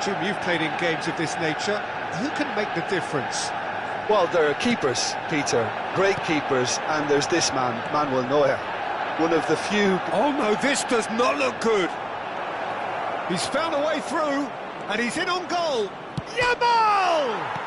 Jim, you've played in games of this nature. Who can make the difference? Well, there are keepers, Peter, great keepers, and there's this man, Manuel Neuer. One of the few... Oh no, this does not look good. He's found a way through, and he's in on goal. Yamal!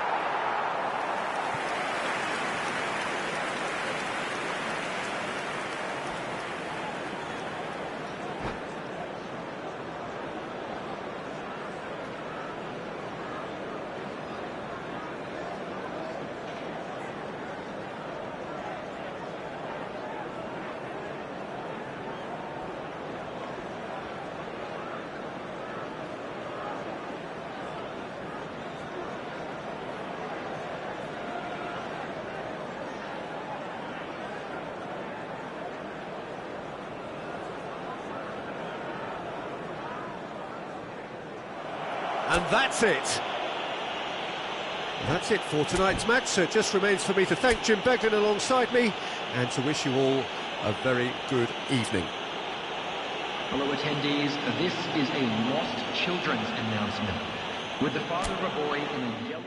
And that's it. That's it for tonight's match. So it just remains for me to thank Jim Beglin alongside me and to wish you all a very good evening. Hello attendees, this is a lost children's announcement. With the father of a boy in a yellow...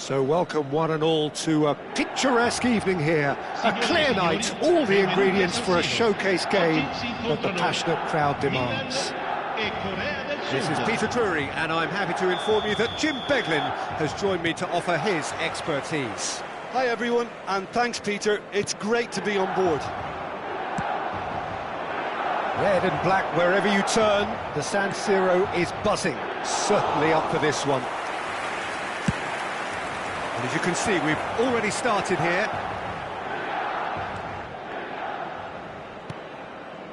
So welcome one and all to a picturesque evening here. A clear night, all the ingredients for a showcase game that the passionate crowd demands. This is Peter Drury, and I'm happy to inform you that Jim Beglin has joined me to offer his expertise. Hi everyone, and thanks Peter, it's great to be on board. Red and black wherever you turn, the San Siro is buzzing, certainly up for this one. And as you can see, we've already started here.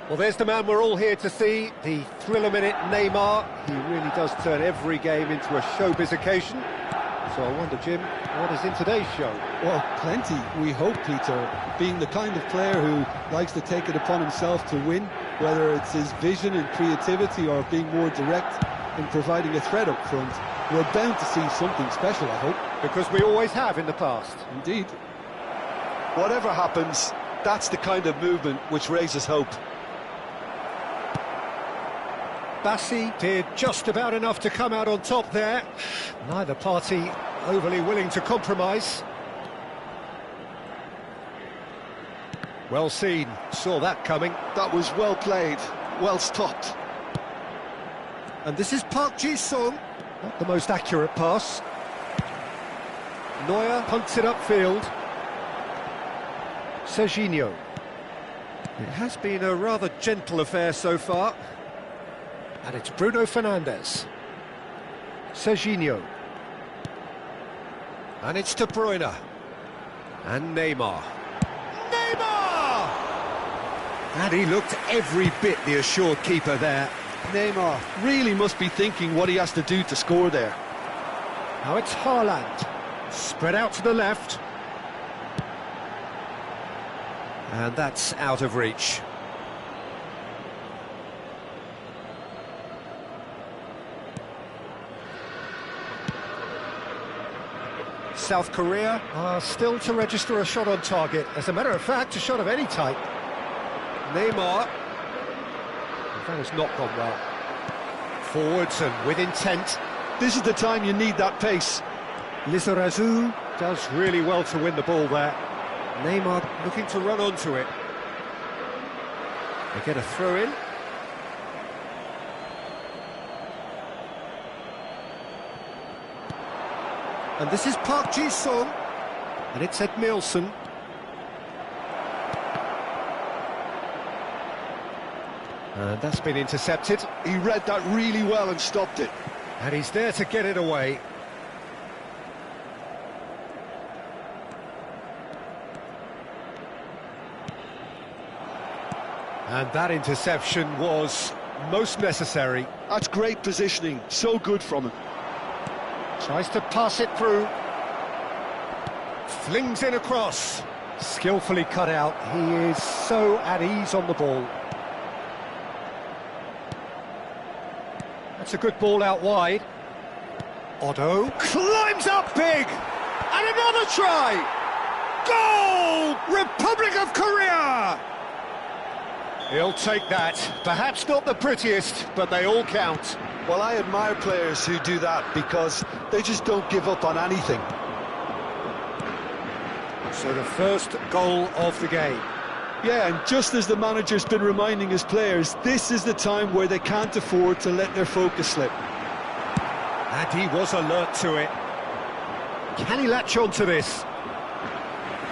Well, there's the man we're all here to see, the thriller-minute Neymar. He really does turn every game into a showbiz occasion. So I wonder, Jim, what is in today's show? Well, plenty, we hope, Peter. Being the kind of player who likes to take it upon himself to win, whether it's his vision and creativity or being more direct in providing a threat up front, we're bound to see something special, I hope. Because we always have in the past. Indeed. Whatever happens, that's the kind of movement which raises hope. Bassi did just about enough to come out on top there. Neither party overly willing to compromise. Well seen, saw that coming. That was well played, well stopped. And this is Park Ji-sung. Not the most accurate pass. Neuer punts it upfield. Serginho. It has been a rather gentle affair so far. And it's Bruno Fernandes. Serginho. And it's De Bruyne. And Neymar. Neymar! And he looked every bit the assured keeper there. Neymar really must be thinking what he has to do to score there. Now it's Haaland. Spread out to the left. And that's out of reach. South Korea are still to register a shot on target. As a matter of fact, a shot of any type. Neymar. That has not gone well. Forwards and with intent. This is the time you need that pace. Lizarazu does really well to win the ball there. Neymar looking to run onto it. They get a throw in. And this is Park Ji-sung. And it's Ed Milson. And that's been intercepted. He read that really well and stopped it. And he's there to get it away. And that interception was most necessary. That's great positioning, so good from him. Tries to pass it through. Flings in across. Skillfully cut out. He is so at ease on the ball. That's a good ball out wide. Otto climbs up big. And another try. Goal! Republic of Korea! He'll take that. Perhaps not the prettiest, but they all count. Well, I admire players who do that because they just don't give up on anything. So the first goal of the game. Yeah, and just as the manager's been reminding his players, this is the time where they can't afford to let their focus slip. And he was alert to it. Can he latch on to this?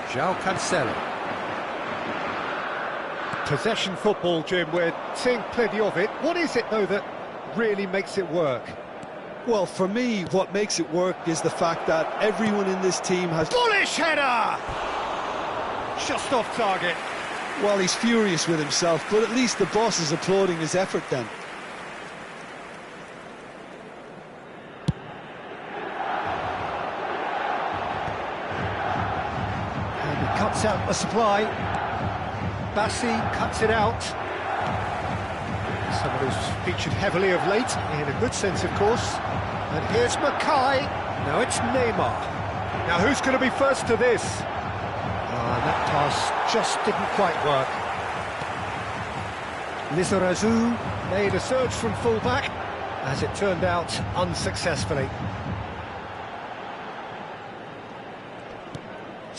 João Cancelo. Possession football, Jim, we're seeing plenty of it. What is it, though, that really makes it work? Well, for me, what makes it work is the fact that everyone in this team has... Bullish header! Just off target. Well, he's furious with himself, but at least the boss is applauding his effort then. And he cuts out the supply. Bassi cuts it out. Someone who's featured heavily of late, in a good sense, of course. And here's Mackay. Now it's Neymar. Now who's going to be first to this? That pass just didn't quite work. Lizarazu made a surge from full-back, as it turned out, unsuccessfully.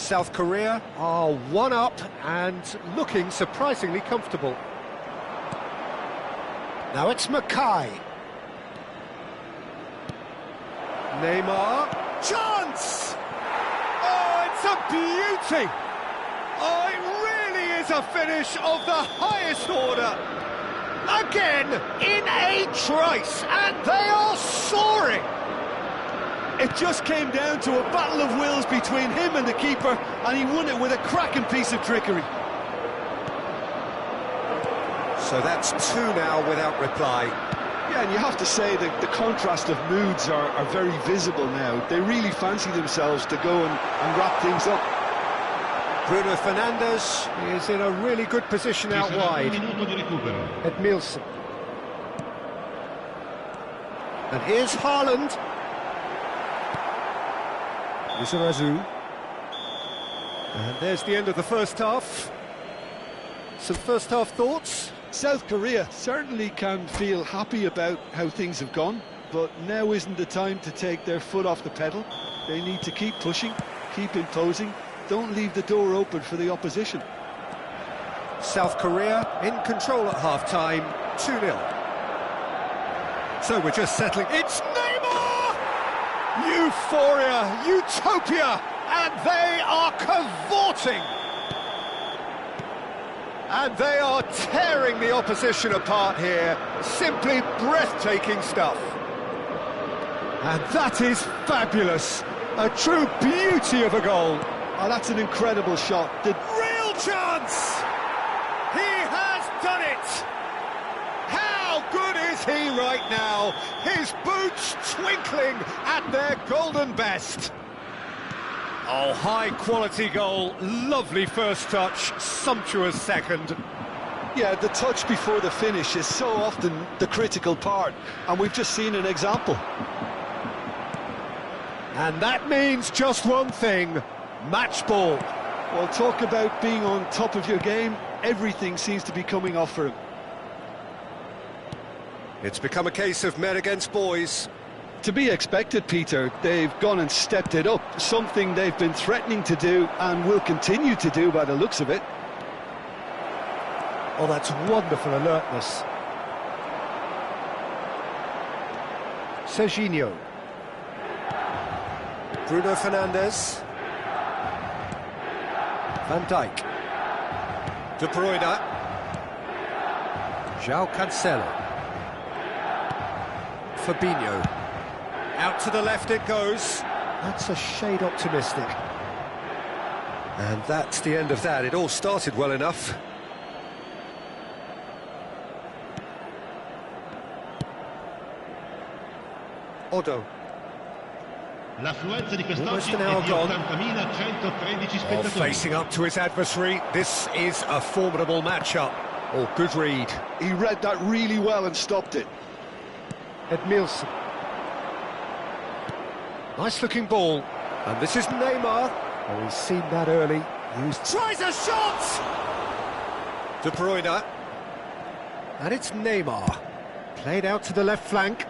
South Korea are 1-up and looking surprisingly comfortable. Now it's Mackay. Neymar. Chance! Oh, it's a beauty! Oh, it really is a finish of the highest order. Again, in a trice, and they are soaring. It just came down to a battle of wills between him and the keeper, and he won it with a cracking piece of trickery. So that's 2 now without reply. Yeah, and you have to say that the contrast of moods are very visible now. They really fancy themselves to go and wrap things up. Bruno Fernandes is in a really good position out wide. Edmilson. And here's Haaland. Lizarazu. And there's the end of the first half. Some first half thoughts? South Korea certainly can feel happy about how things have gone, but now isn't the time to take their foot off the pedal. They need to keep pushing, keep imposing. Don't leave the door open for the opposition. South Korea in control at half-time, 2-0. So we're just settling. It's Neymar! Euphoria, utopia, and they are cavorting. And they are tearing the opposition apart here. Simply breathtaking stuff. And that is fabulous. A true beauty of a goal. Oh, that's an incredible shot. Real chance! He has done it! How good is he right now? His boots twinkling at their golden best. Oh, high-quality goal, lovely first touch, sumptuous second. Yeah, the touch before the finish is so often the critical part, and we've just seen an example. And that means just one thing. Match ball. Well, talk about being on top of your game. Everything seems to be coming off for him. It's become a case of men against boys. To be expected, Peter. They've gone and stepped it up. Something they've been threatening to do and will continue to do by the looks of it. Oh, that's wonderful alertness. Serginho. Bruno Fernandes. Van Dijk. De Bruyne. João Cancelo. Fabinho. Out to the left it goes. That's a shade optimistic. And that's the end of that. It all started well enough. Odo. L'affluenza di Almost quest'oggi an è hour di gone. 80.113 Oh, spettatori. facing up to his adversary, this is a formidable matchup. Oh, good read. He read that really well and stopped it. Edmilson. Nice looking ball. And this is Neymar. Oh, he's seen that early. Tries a shot! De Bruyne. And it's Neymar. Played out to the left flank.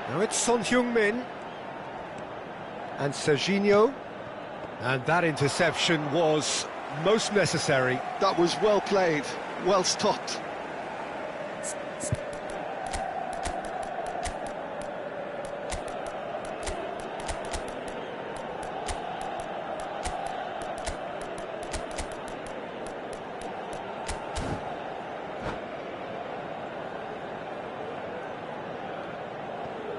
Now it's Son Heung-min. And Serginho. And that interception was most necessary. That was well played, well stopped.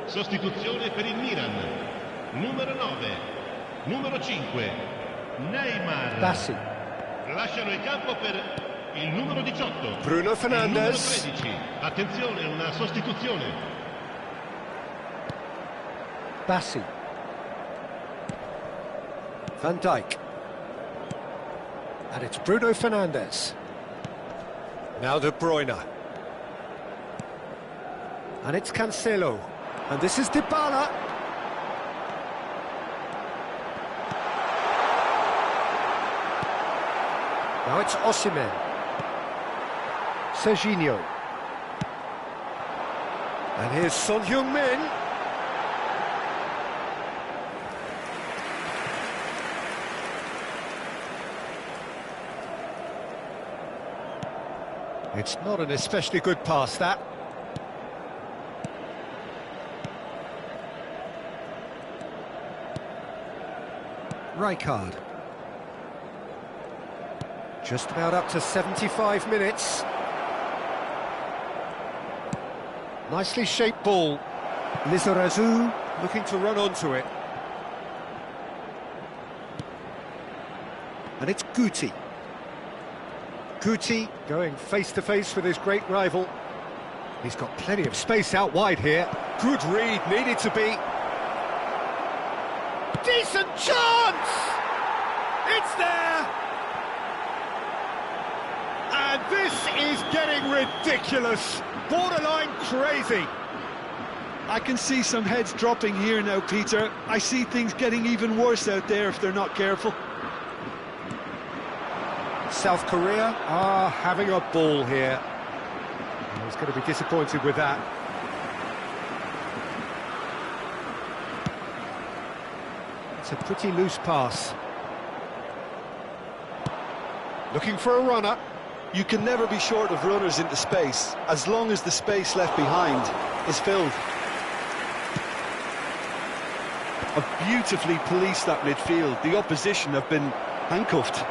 Sostituzione per il Milan. Numero 9, numero 5, Neymar. Bassi. Lasciano il campo per il numero 18. Bruno Fernandes. Il numero 13. Attenzione, una sostituzione. Bassi. Van Dijk. And it's Bruno Fernandes. Now De Bruyne. And it's Cancelo. And this is Dybala. Now it's Osimhen. Serginho. And here's Son Heung-min. It's not an especially good pass, that. Rijkaard. Just about up to 75 minutes. Nicely shaped ball. Lizarazu looking to run onto it. And it's Guti. Guti going face-to-face with his great rival. He's got plenty of space out wide here. Good read, needed to be. Decent chance! It's there! And this is getting ridiculous. Borderline crazy. I can see some heads dropping here now, Peter. I see things getting even worse out there if they're not careful. South Korea are having a ball here. He's going to be disappointed with that. It's a pretty loose pass. Looking for a runner. You can never be short of runners into space, as long as the space left behind is filled. Have beautifully policed that midfield. The opposition have been handcuffed.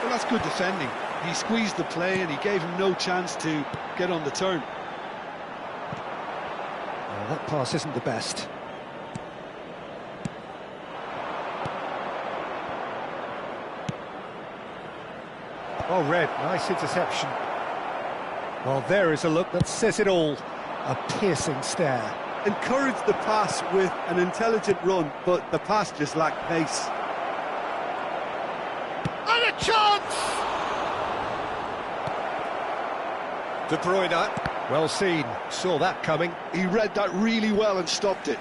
Well, that's good defending. He squeezed the play and he gave him no chance to get on the turn. Well, that pass isn't the best. Oh, Red, nice interception. Well, there is a look that says it all. A piercing stare. Encouraged the pass with an intelligent run, but the pass just lacked pace. And a chance! De Bruyne, well seen, saw that coming. He read that really well and stopped it.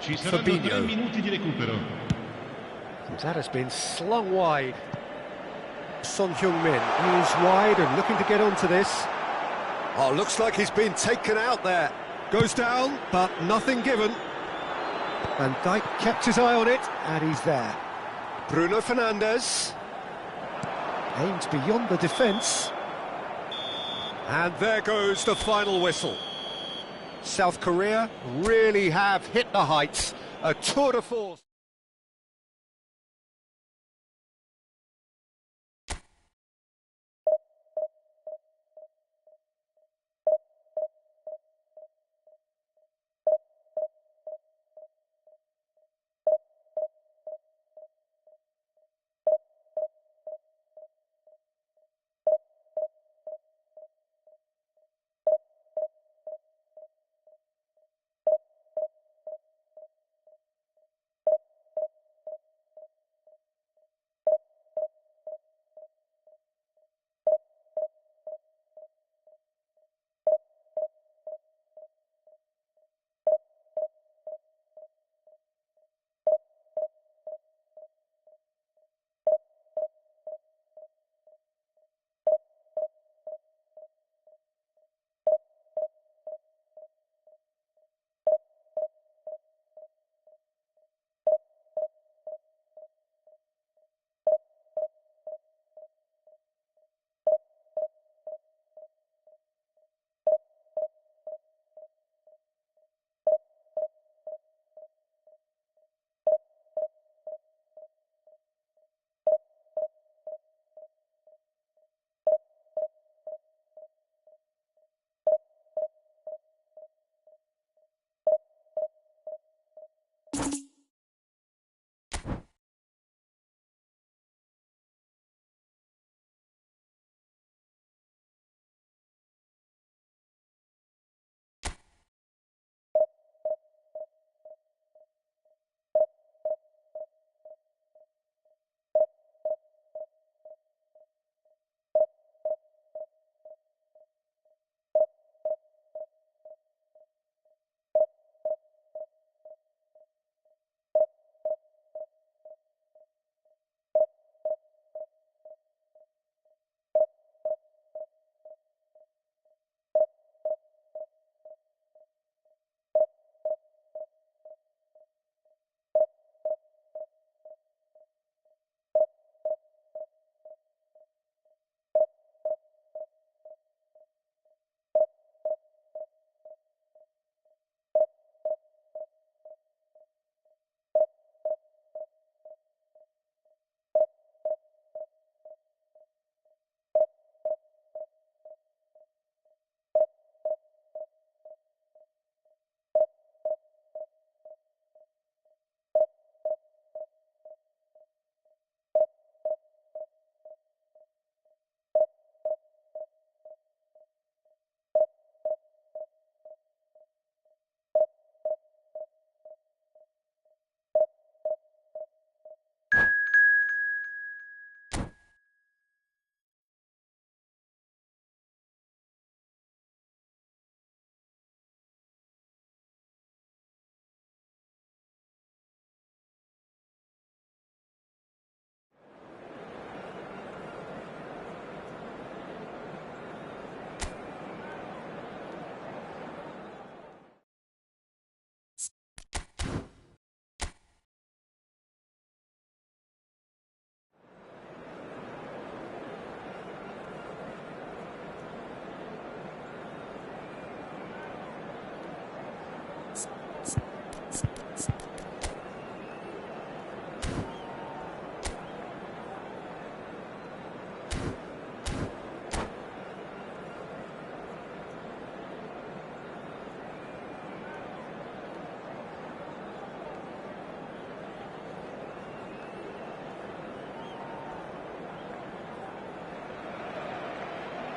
Ci saranno 3 minuti di recupero. That has been slung wide. Son Heung-min is wide and looking to get onto this. Oh, looks like he's been taken out there. Goes down, but nothing given. Van Dijk kept his eye on it, and he's there. Bruno Fernandes aimed beyond the defence. And there goes the final whistle. South Korea really have hit the heights. A tour de force.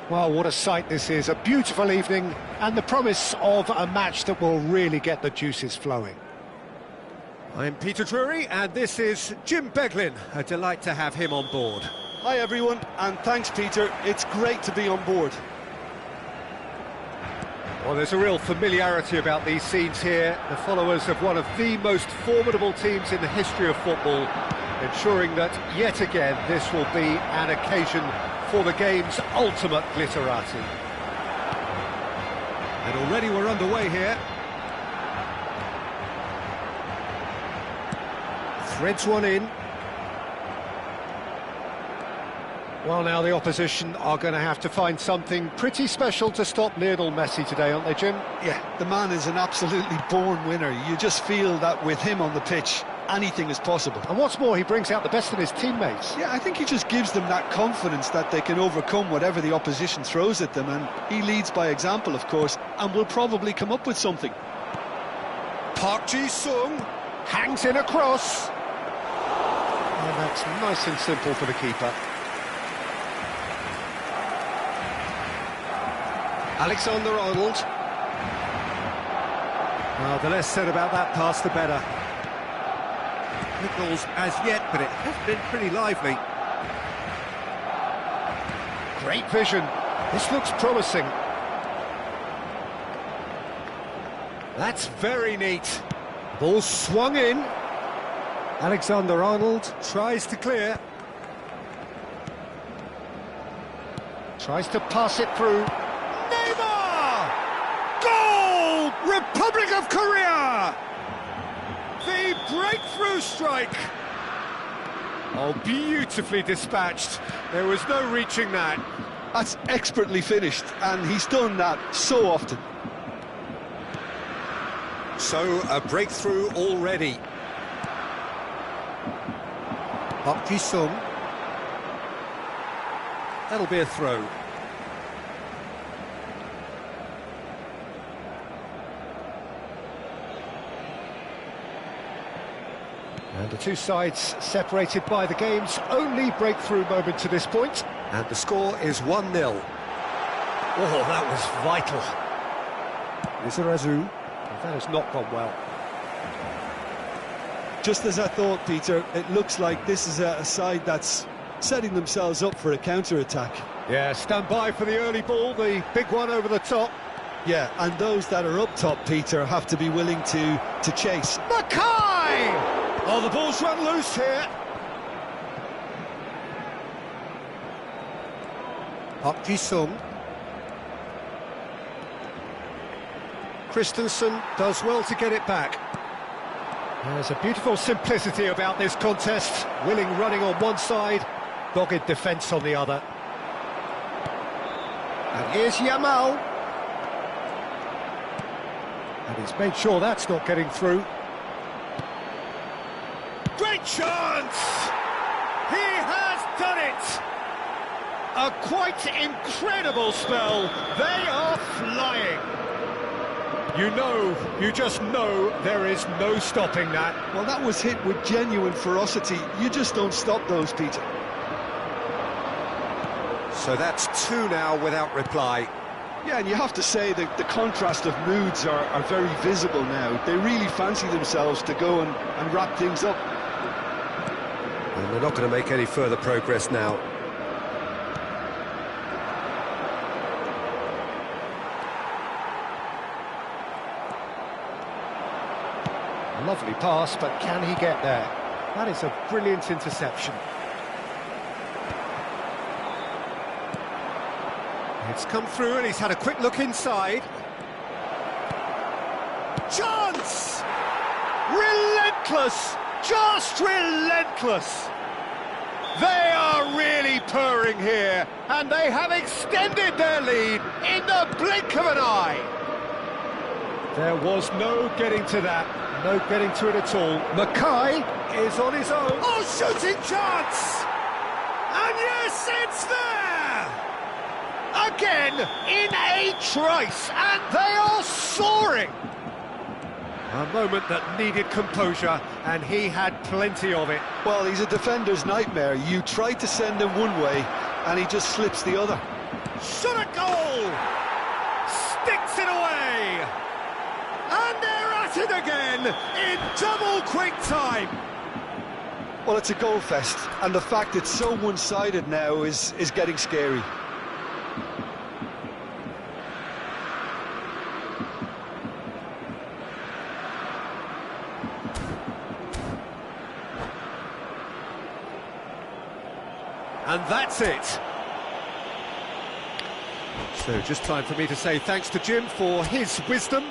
Well, what a sight this is, a beautiful evening and the promise of a match that will really get the juices flowing. I'm Peter Drury and this is Jim Beglin. A delight to have him on board. Hi everyone, and thanks Peter, it's great to be on board. Well, there's a real familiarity about these scenes here. The followers of one of the most formidable teams in the history of football, ensuring that, yet again, this will be an occasion for the game's ultimate glitterati. And already we're underway here. Threads one in. Well, now the opposition are going to have to find something pretty special to stop Lionel Messi today, aren't they, Jim? Yeah, the man is an absolutely born winner. You just feel that with him on the pitch, anything is possible. And what's more, he brings out the best in his teammates. Yeah, I think he just gives them that confidence that they can overcome whatever the opposition throws at them, and he leads by example, of course, and will probably come up with something. Park Ji-sung hangs in a cross. And that's nice and simple for the keeper. Alexander-Arnold. Well, the less said about that pass, the better. No goals as yet, but it has been pretty lively. Great vision. This looks promising. That's very neat. Ball swung in. Alexander-Arnold tries to clear. Tries to pass it through. Neymar! Goal! Republic of Korea! The breakthrough strike! Oh, beautifully dispatched. There was no reaching that. That's expertly finished, and he's done that so often. So, a breakthrough already. Park Ji-sung. That'll be a throw. And the two sides separated by the game's only breakthrough moment to this point. And the score is 1-0. Oh, that was vital. Lizarazu. That has not gone well. Just as I thought, Peter, it looks like this is a side that's setting themselves up for a counter-attack. Yeah, stand by for the early ball, the big one over the top. Yeah, and those that are up top, Peter, have to be willing to chase. Mackay! Oh, the ball's run loose here. Park Ji-sung. Christensen does well to get it back. There's a beautiful simplicity about this contest. Willing running on one side, dogged defence on the other. And here's Yamal. And he's made sure that's not getting through. Great chance! He has done it! A quite incredible spell. They are flying. You just know there is no stopping that. Well, that was hit with genuine ferocity. You just don't stop those, Peter. So that's two now without reply. Yeah, and you have to say that the contrast of moods are very visible now. They really fancy themselves to go and wrap things up. And they're not going to make any further progress now. Lovely pass, but can he get there? That is a brilliant interception. It's come through and he's had a quick look inside. Chance! Relentless! Just relentless! They are really purring here, and they have extended their lead in the blink of an eye. There was no getting to that, no getting to it at all. Mackay is on his own. Oh, shooting chance! And yes, it's there! Again, in a trice, and they are soaring! A moment that needed composure, and he had plenty of it. Well, he's a defender's nightmare. You try to send him one way, and he just slips the other. Shot at goal! Sticks it away! And they're at it again in double quick time! Well, it's a goal fest, and the fact it's so one-sided now is getting scary. And that's it. So just time for me to say thanks to Jim for his wisdom.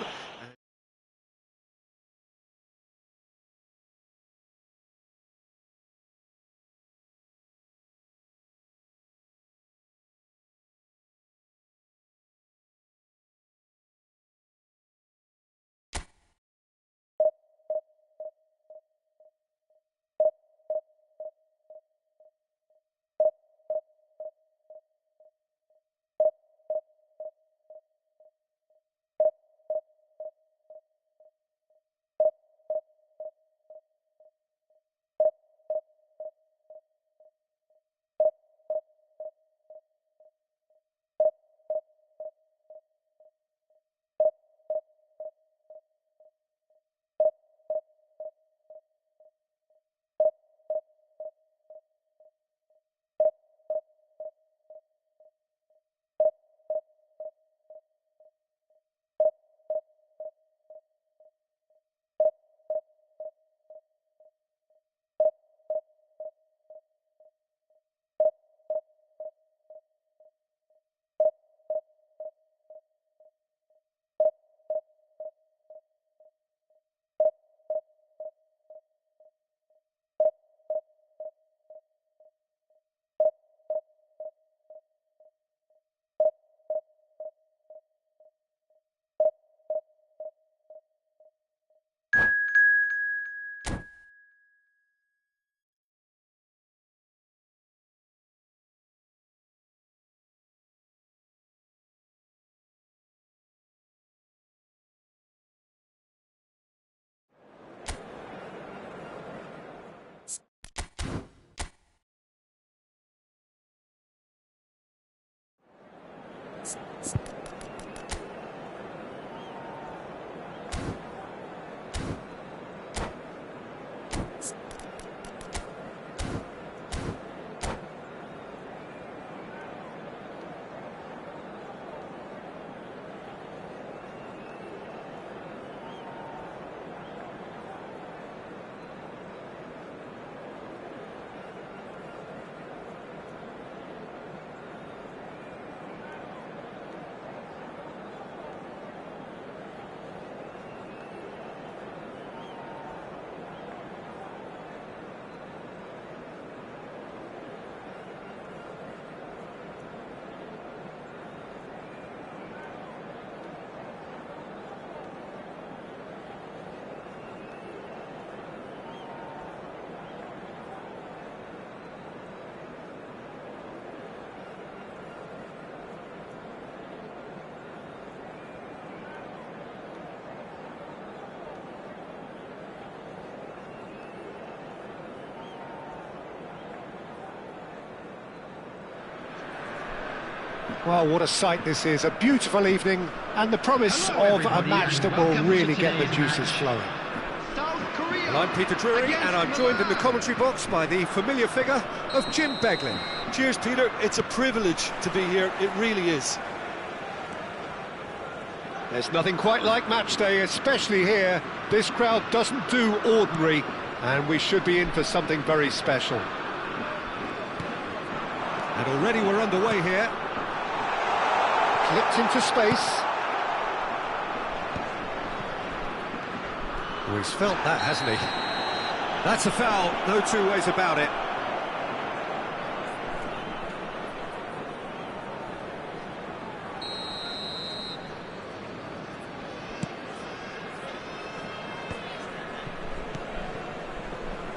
Well, what a sight this is, a beautiful evening, and the promise of a match that will really get the juices flowing. Well, I'm Peter Drury, and I'm joined in the commentary box by the familiar figure of Jim Beglin. Cheers, Peter. It's a privilege to be here. It really is. There's nothing quite like match day, especially here. This crowd doesn't do ordinary, and we should be in for something very special. And already we're underway here. Clipped into space. Oh, he's felt that, hasn't he? That's a foul, no two ways about it.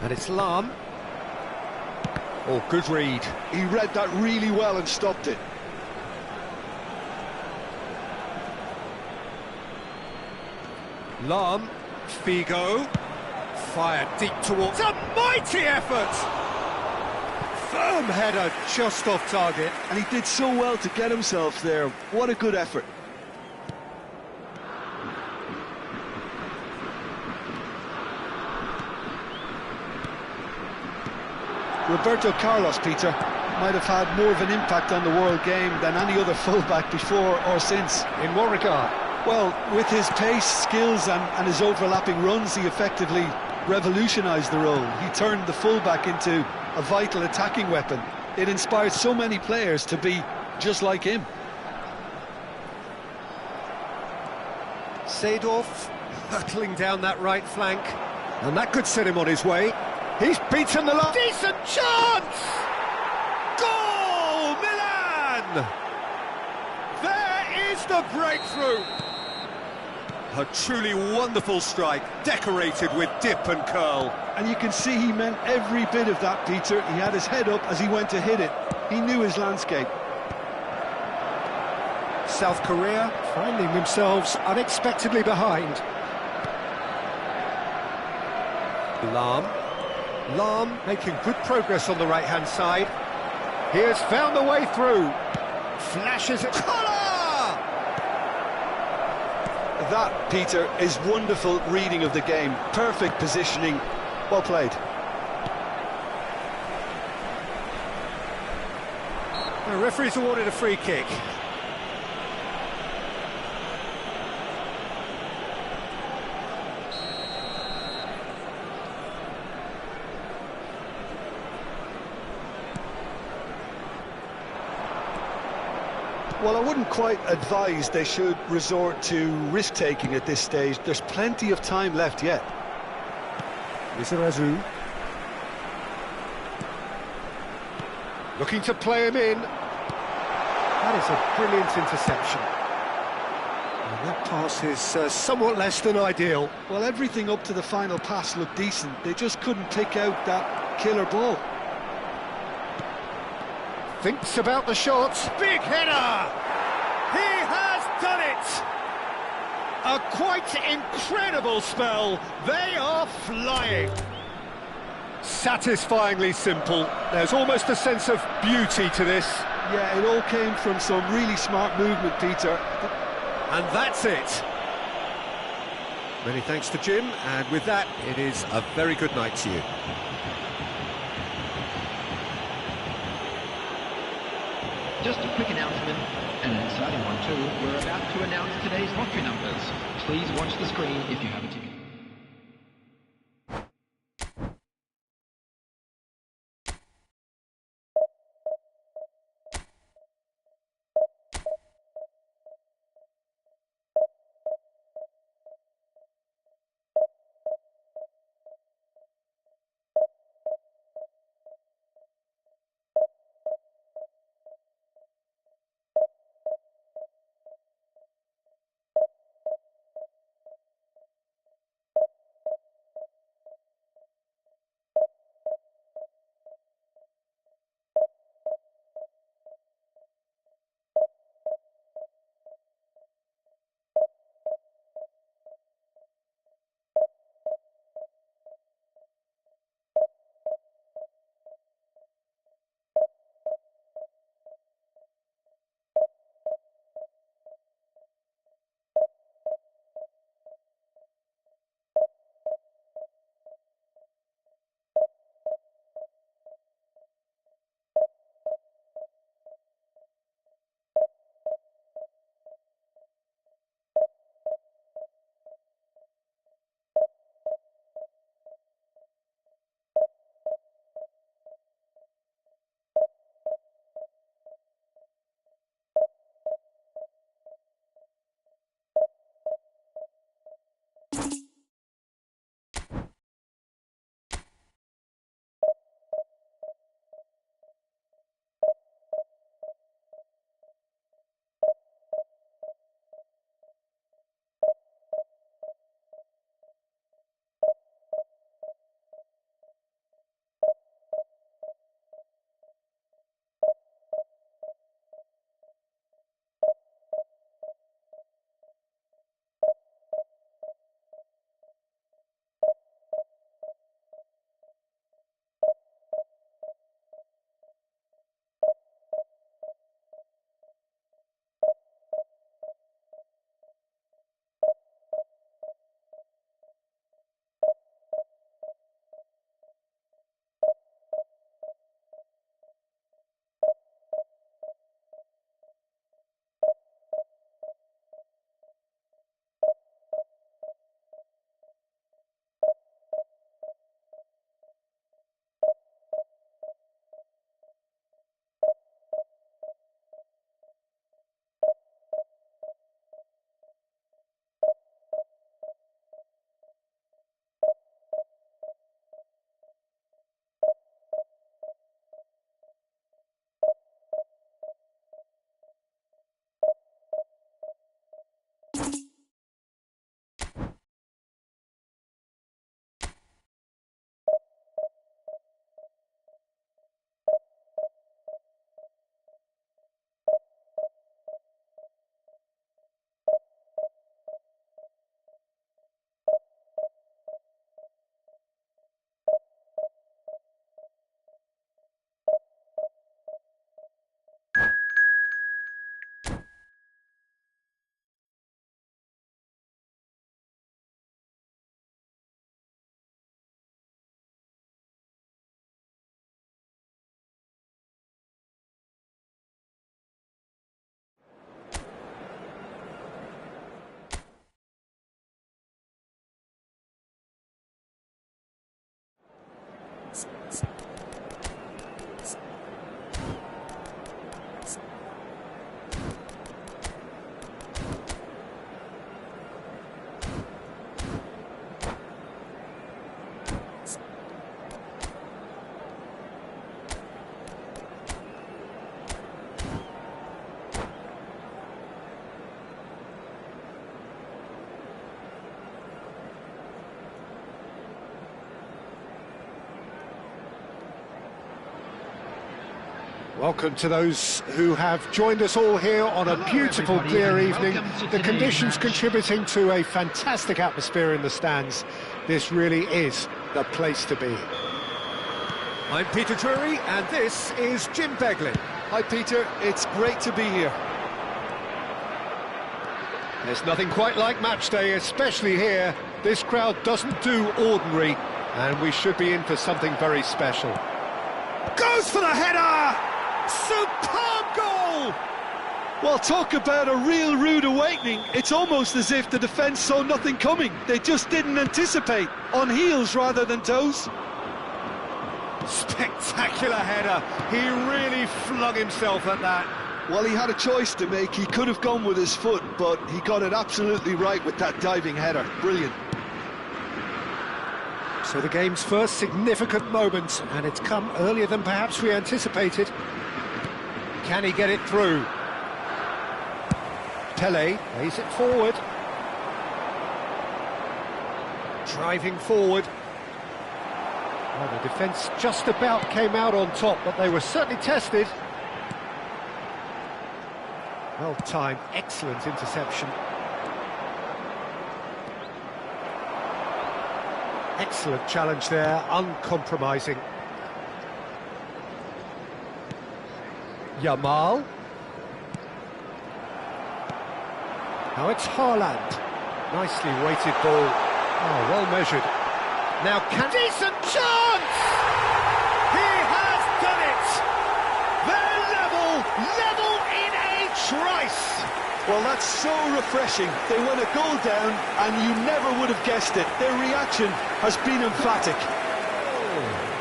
And it's Lahm. Oh, good read. He read that really well and stopped it. Lahm, Figo, fired deep towards a mighty effort! firm header just off target. And he did so well to get himself there. What a good effort. Roberto Carlos, Peter, might have had more of an impact on the world game than any other fullback before or since. In what regard? Well, with his pace, skills and his overlapping runs, he effectively revolutionised the role. He turned the fullback into a vital attacking weapon. It inspired so many players to be just like him. Seedorf hurtling down that right flank, and that could set him on his way. He's beaten the line. Decent chance! Goal, Milan! There is the breakthrough! A truly wonderful strike, decorated with dip and curl. And you can see he meant every bit of that, Peter. He had his head up as he went to hit it. He knew his landscape. South Korea finding themselves unexpectedly behind. Lam making good progress on the right-hand side. He has found the way through. Flashes it. That, Peter, is wonderful reading of the game. Perfect positioning. Well played. The referee's awarded a free kick. Well, I wouldn't quite advise they should resort to risk-taking at this stage. There's plenty of time left yet. Lizarazu. Looking to play him in. That is a brilliant interception. And that pass is somewhat less than ideal. Well, everything up to the final pass looked decent. They just couldn't pick out that killer ball. Thinks about the shot. Big header! He has done it! A quite incredible spell. They are flying. Satisfyingly simple. There's almost a sense of beauty to this. Yeah, it all came from some really smart movement, Peter. And that's it. Many thanks to Jim, and with that, it is a very good night to you. Just a quick announcement, and an exciting one too. We're about to announce today's lottery numbers. Please watch the screen if you have a ticket. Welcome to those who have joined us all here on a beautiful, clear evening. The conditions contributing to a fantastic atmosphere in the stands. This really is the place to be. I'm Peter Drury, and this is Jim Beglin. Hi Peter, it's great to be here. There's nothing quite like match day, especially here. This crowd doesn't do ordinary, and we should be in for something very special. Goes for the header! Superb goal! Well, talk about a real rude awakening. It's almost as if the defence saw nothing coming. They just didn't anticipate. On heels rather than toes. Spectacular header. He really flung himself at that. Well, he had a choice to make. He could have gone with his foot, but he got it absolutely right with that diving header. Brilliant. So the game's first significant moment, and it's come earlier than perhaps we anticipated. Can he get it through? Pele plays it forward. Driving forward. Well, the defence just about came out on top, but they were certainly tested. Well timed, excellent interception. Excellent challenge there, uncompromising. Yamal. Now it's Haaland. Nicely weighted ball. Oh, well measured. Now decent chance! He has done it! They're level in a trice! Well, that's so refreshing. They went a goal down and you never would have guessed it. Their reaction has been emphatic.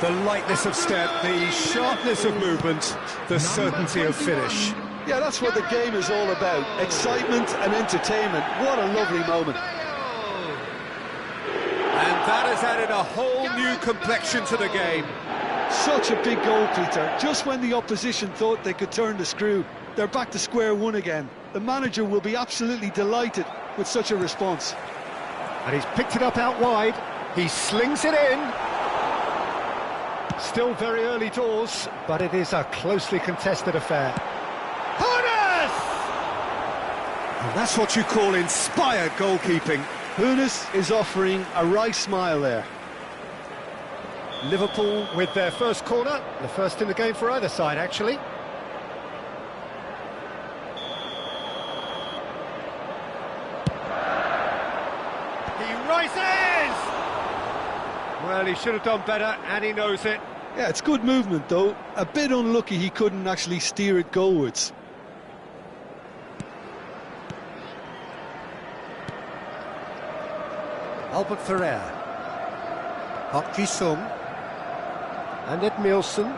The lightness of step, the sharpness of movement, the certainty of finish. Yeah, that's what the game is all about. Excitement and entertainment. What a lovely moment. And that has added a whole new complexion to the game. Such a big goal, Peter. Just when the opposition thought they could turn the screw, they're back to square one again. The manager will be absolutely delighted with such a response. And he's picked it up out wide. He slings it in. Still very early doors, but it is a closely contested affair. Hooness! And that's what you call inspired goalkeeping. Hooness is offering a wry smile there. Liverpool with their first corner, the first in the game for either side, actually. He rises! Well, he should have done better, and he knows it. Yeah, it's good movement, though. A bit unlucky he couldn't actually steer it goalwards. Albert Ferrer. Park Ji-sung. And Edmilson.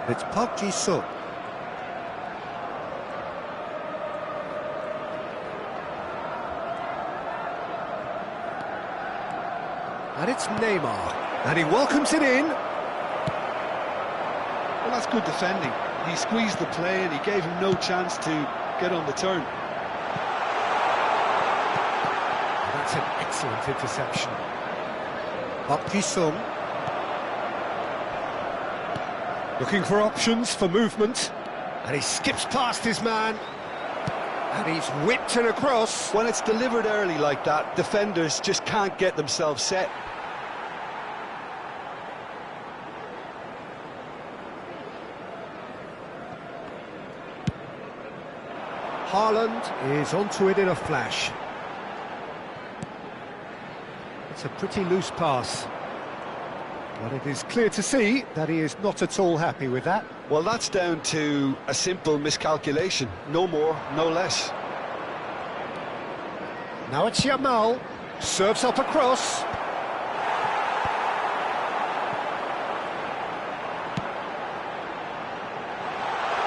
It's Park Ji-sung. And it's Neymar. And he welcomes it in. Well, that's good defending. He squeezed the play and he gave him no chance to get on the turn. That's an excellent interception. Park Ji-sung. Looking for options for movement. And he skips past his man. And he's whipped it across. When it's delivered early like that, defenders just can't get themselves set. Haaland is onto it in a flash. It's a pretty loose pass. But it is clear to see that he is not at all happy with that. Well, that's down to a simple miscalculation. No more, no less. Now it's Yamal. Serves up across.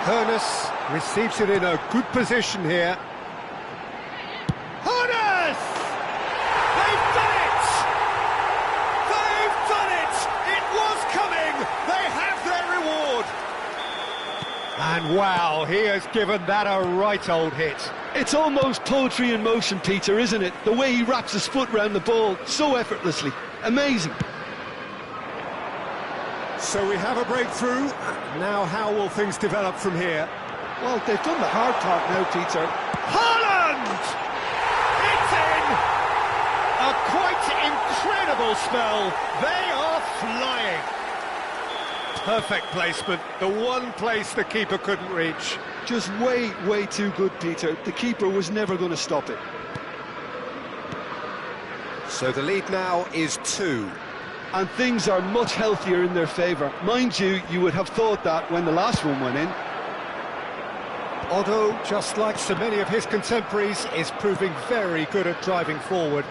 Hooness receives it in a good position here. Hooness! They've done it! They've done it! It was coming! They have their reward! And wow, he has given that a right old hit. It's almost poetry in motion, Peter, isn't it? The way he wraps his foot round the ball so effortlessly. Amazing. So we have a breakthrough. Now how will things develop from here? Well, they've done the hard part now, Peter. Haaland! It's in! A quite incredible spell. They are flying. Perfect placement, the one place the keeper couldn't reach. Just way too good, Peter. The keeper was never going to stop it. So the lead now is 2. And things are much healthier in their favour. Mind you, you would have thought that when the last one went in. Otto, just like so many of his contemporaries, is proving very good at driving forward.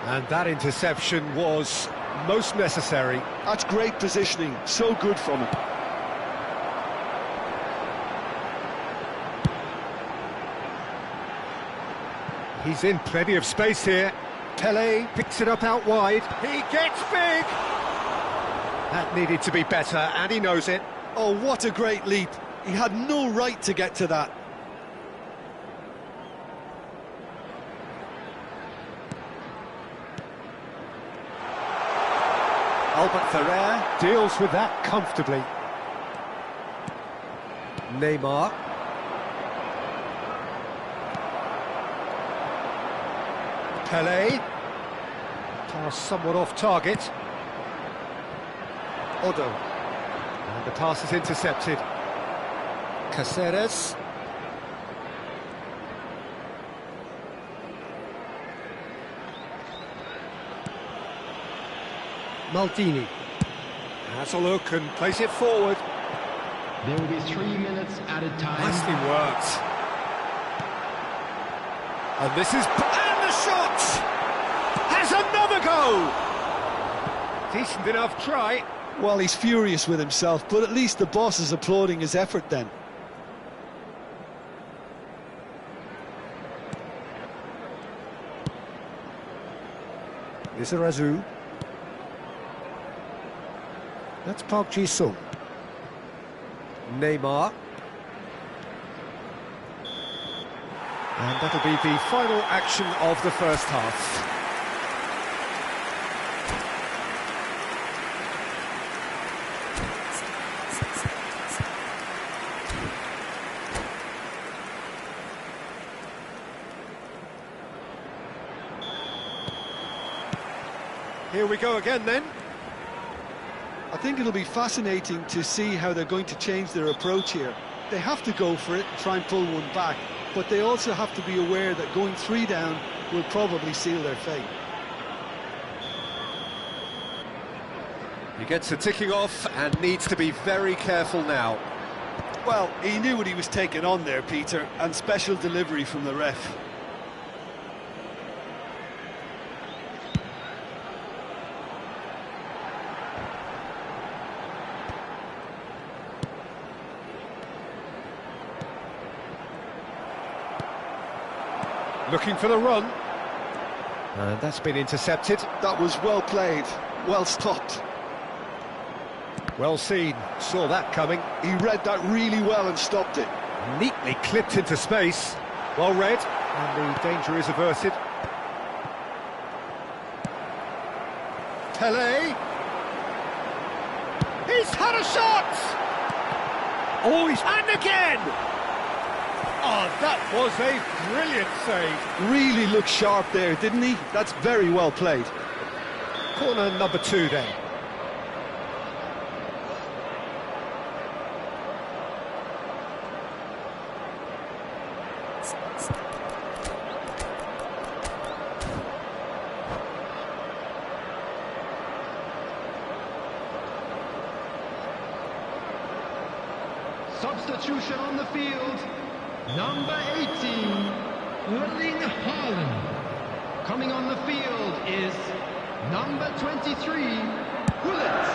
And that interception was most necessary. That's great positioning, so good from him. He's in plenty of space here. Pelé picks it up out wide. He gets big! That needed to be better, and he knows it. Oh, what a great leap. He had no right to get to that. Albert Ferrer deals with that comfortably. Neymar. Pelé. Pass somewhat off target. Otto. And the pass is intercepted. Caceres. Maldini. Has a look and plays it forward. There will be 3 minutes added time. Nicely worked. And this is... And the shot! Has another go! Decent enough try. Well, he's furious with himself, but at least the boss is applauding his effort then. Lizarazu. That's Park Ji-sung. Neymar. And that'll be the final action of the first half. Here we go again then. I think it'll be fascinating to see how they're going to change their approach here. They have to go for it and try and pull one back, but they also have to be aware that going 3 down will probably seal their fate. He gets the ticking off and needs to be very careful now. Well, he knew what he was taking on there, Peter, and special delivery from the ref. Looking for the run. And that's been intercepted. That was well played, well stopped. Well seen, saw that coming. He read that really well and stopped it. Neatly clipped into space. Well read, and the danger is averted. Pelé. He's had a shot! Oh, and again! Oh, that was a brilliant save. Really looked sharp there, didn't he? That's very well played. Corner number 2 then. Substitution on the field. Number 18, Erling Haaland. Coming on the field is number 23, Gullit.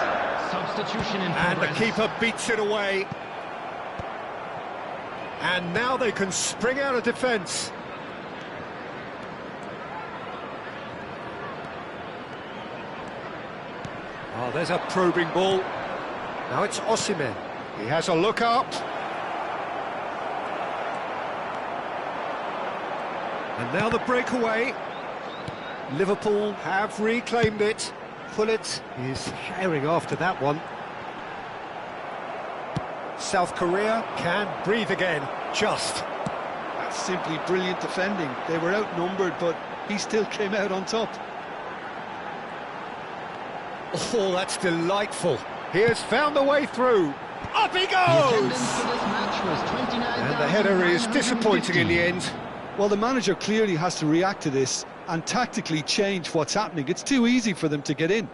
Substitution in progress. And the keeper beats it away. And now they can spring out of defence. Oh, there's a probing ball. Now it's Osimhen. He has a look up. And now the breakaway. Liverpool have reclaimed it. Pullet is herring after that one. South Korea can breathe again, just. That's simply brilliant defending. They were outnumbered, but he still came out on top. Oh, that's delightful. He has found the way through. Up he goes! And the header is disappointing in the end. Well, the manager clearly has to react to this and tactically change what's happening. It's too easy for them to get in.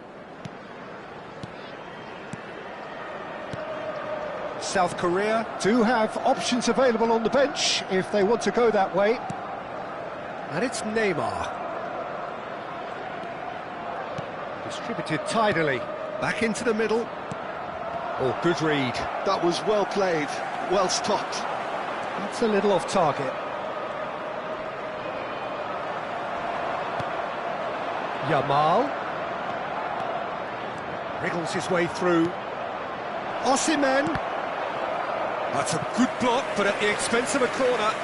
South Korea do have options available on the bench if they want to go that way. And it's Neymar. Distributed tidily. Back into the middle. Oh, good read. That was well played, well stopped. That's a little off target. Yamal. Wriggles his way through. Osimhen. That's a good block, but at the expense of a corner.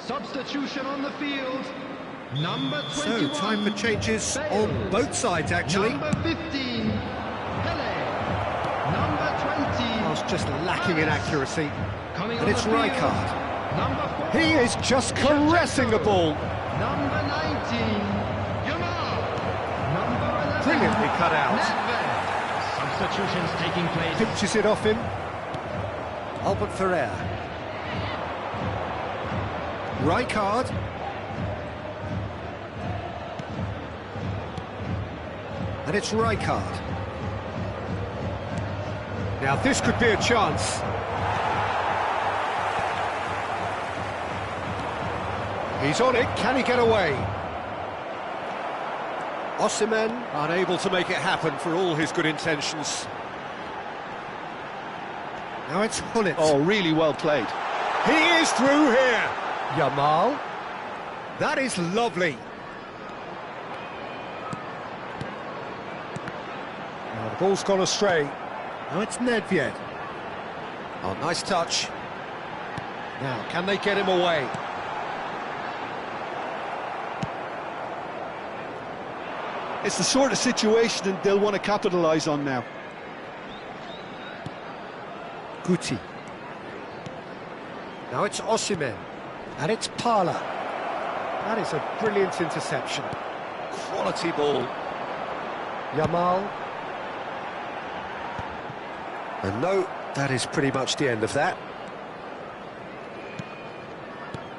Substitution on the field. Number 21. So, time for changes on both sides, actually. Number 15, Pele. Number 20. Whilst just lacking in accuracy. Coming And on it's the field. Rijkaard. Number 4. He is just caressing the ball. Number 19, Yamal. Number 11. Brilliantly cut out. Nedved. Substitutions taking place. Pinches it off him. Albert Ferrer. Rijkaard. And it's Rijkaard. Now this could be a chance. He's on it, can he get away? Osimhen unable to make it happen for all his good intentions. Now it's Hullet. Oh, really well played. He is through here. Yamal. That is lovely. Now the ball's gone astray. Now it's Nedved. Oh, nice touch. Now, can they get him away? It's the sort of situation that they'll want to capitalise on now. Guti. Now it's Osimhen. And it's Parla. That is a brilliant interception. Quality ball. Yamal. And no, that is pretty much the end of that.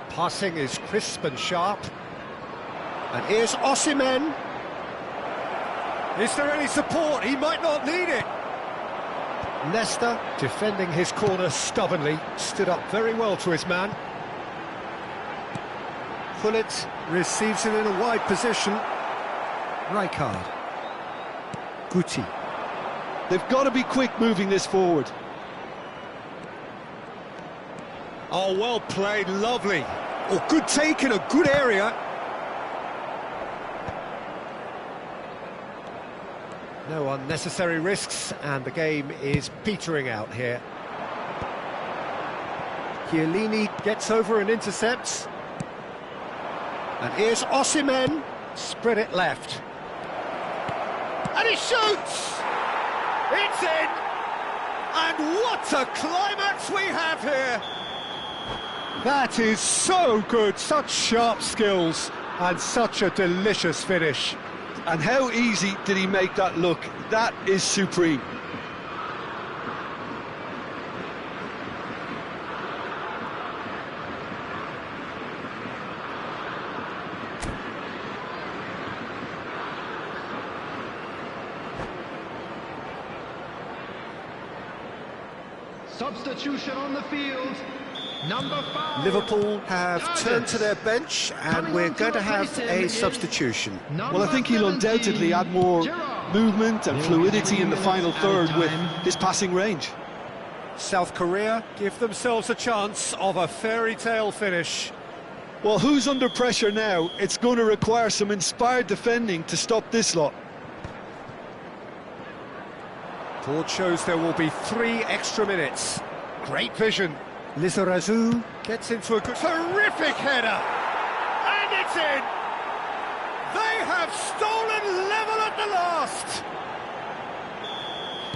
Passing is crisp and sharp. And here's Osimhen. Is there any support? He might not need it. Leicester, defending his corner stubbornly, stood up very well to his man. Pullet receives it in a wide position. Rijkaard. Guti. They've got to be quick moving this forward. Oh, well played, lovely. Oh, good take in a good area. No unnecessary risks, and the game is petering out here. Chiellini gets over and intercepts. And here's Osimhen, spread it left. And he shoots! It's in! And what a climax we have here! That is so good, such sharp skills, and such a delicious finish. And how easy did he make that look? That is supreme. Substitution on the field. Number 5. Liverpool have turned to their bench, and we're going to have a substitution. Well, I think he'll undoubtedly add more movement and fluidity in the final third with his passing range. South Korea give themselves a chance of a fairy tale finish. Well, who's under pressure now? It's going to require some inspired defending to stop this lot. Board shows there will be 3 extra minutes. Great vision. Lizarazu. Gets into a good... Terrific header! And it's in! They have stolen level at the last!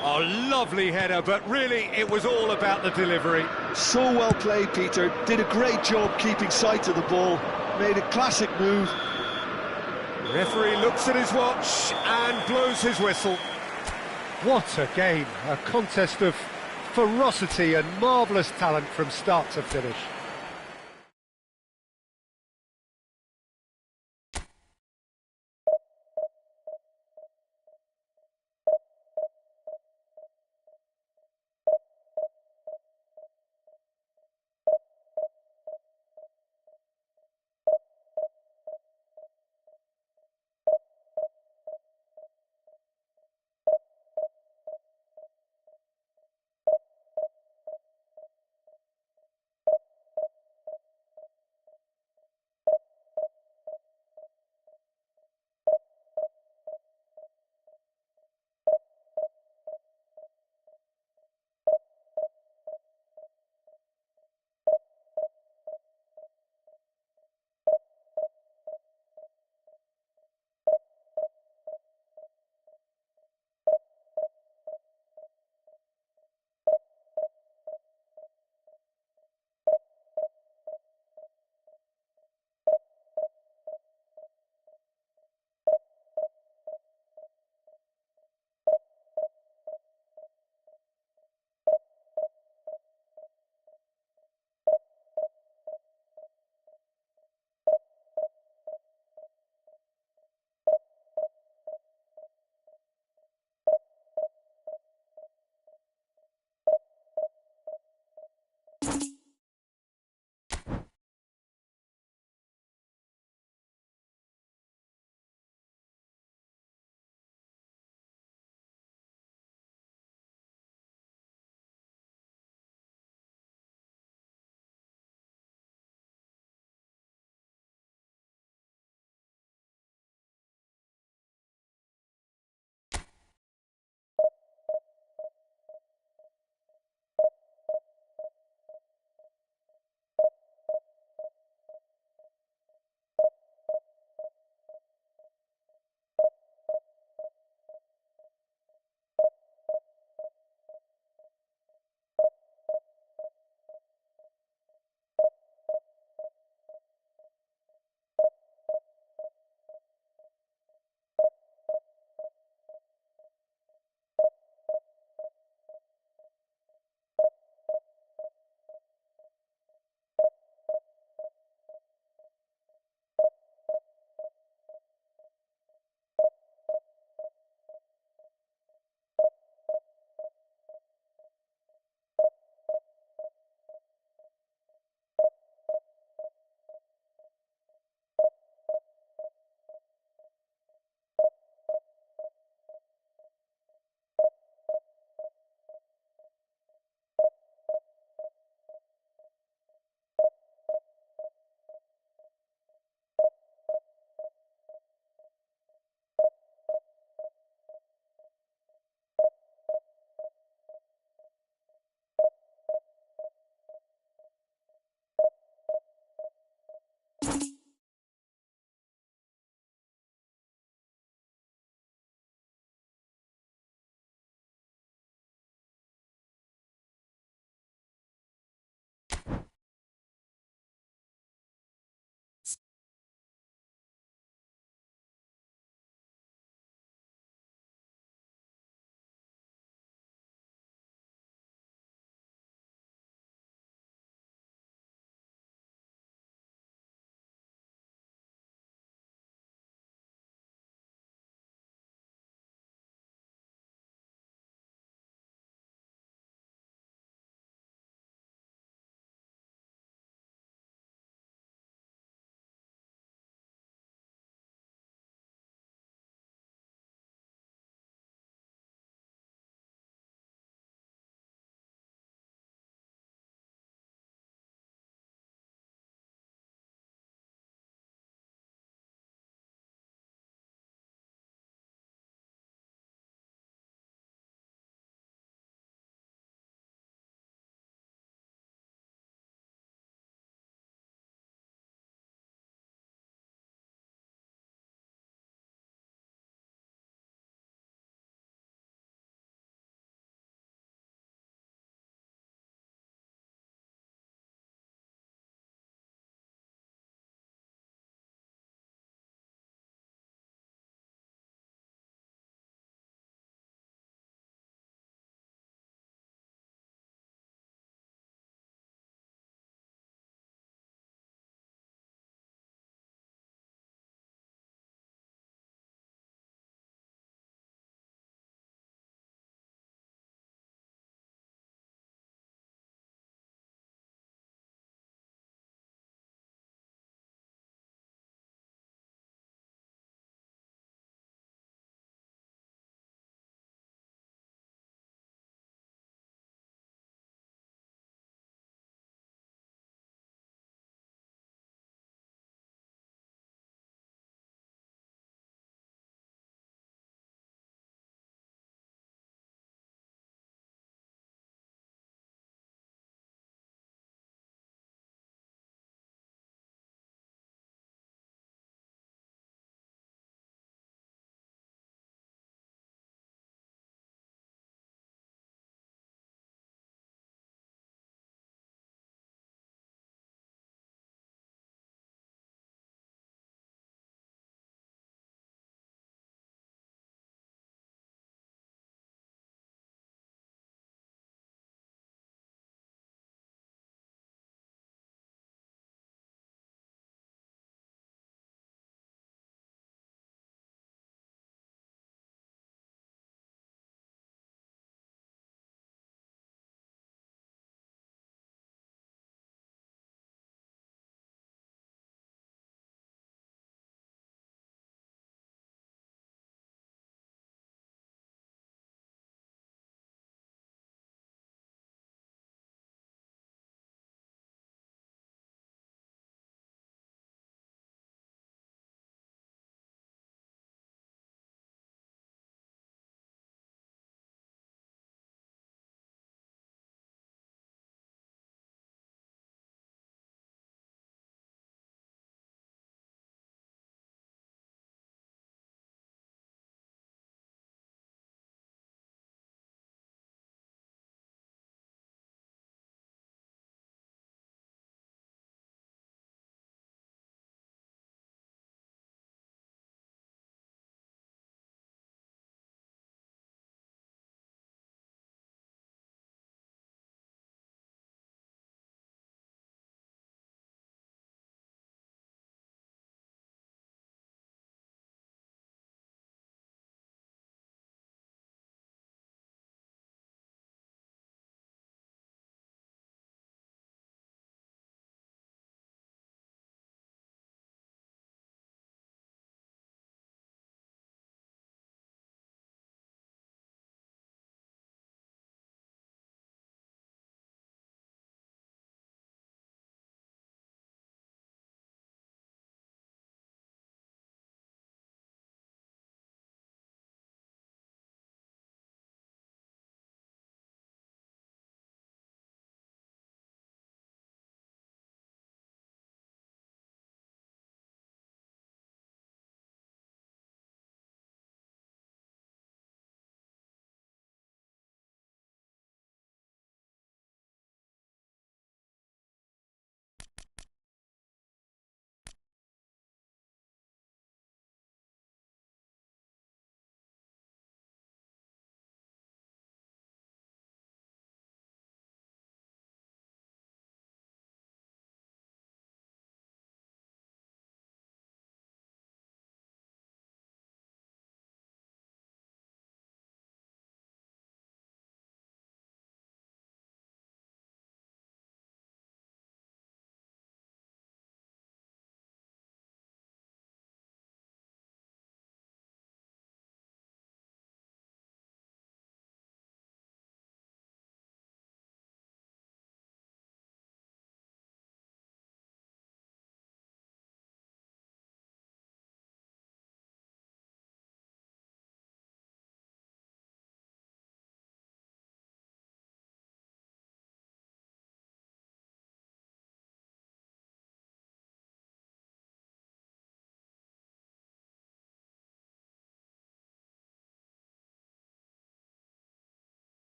Oh, lovely header, but really it was all about the delivery. So well played, Peter. Did a great job keeping sight of the ball. Made a classic move. Referee looks at his watch and blows his whistle. What a game, a contest of ferocity and marvellous talent from start to finish.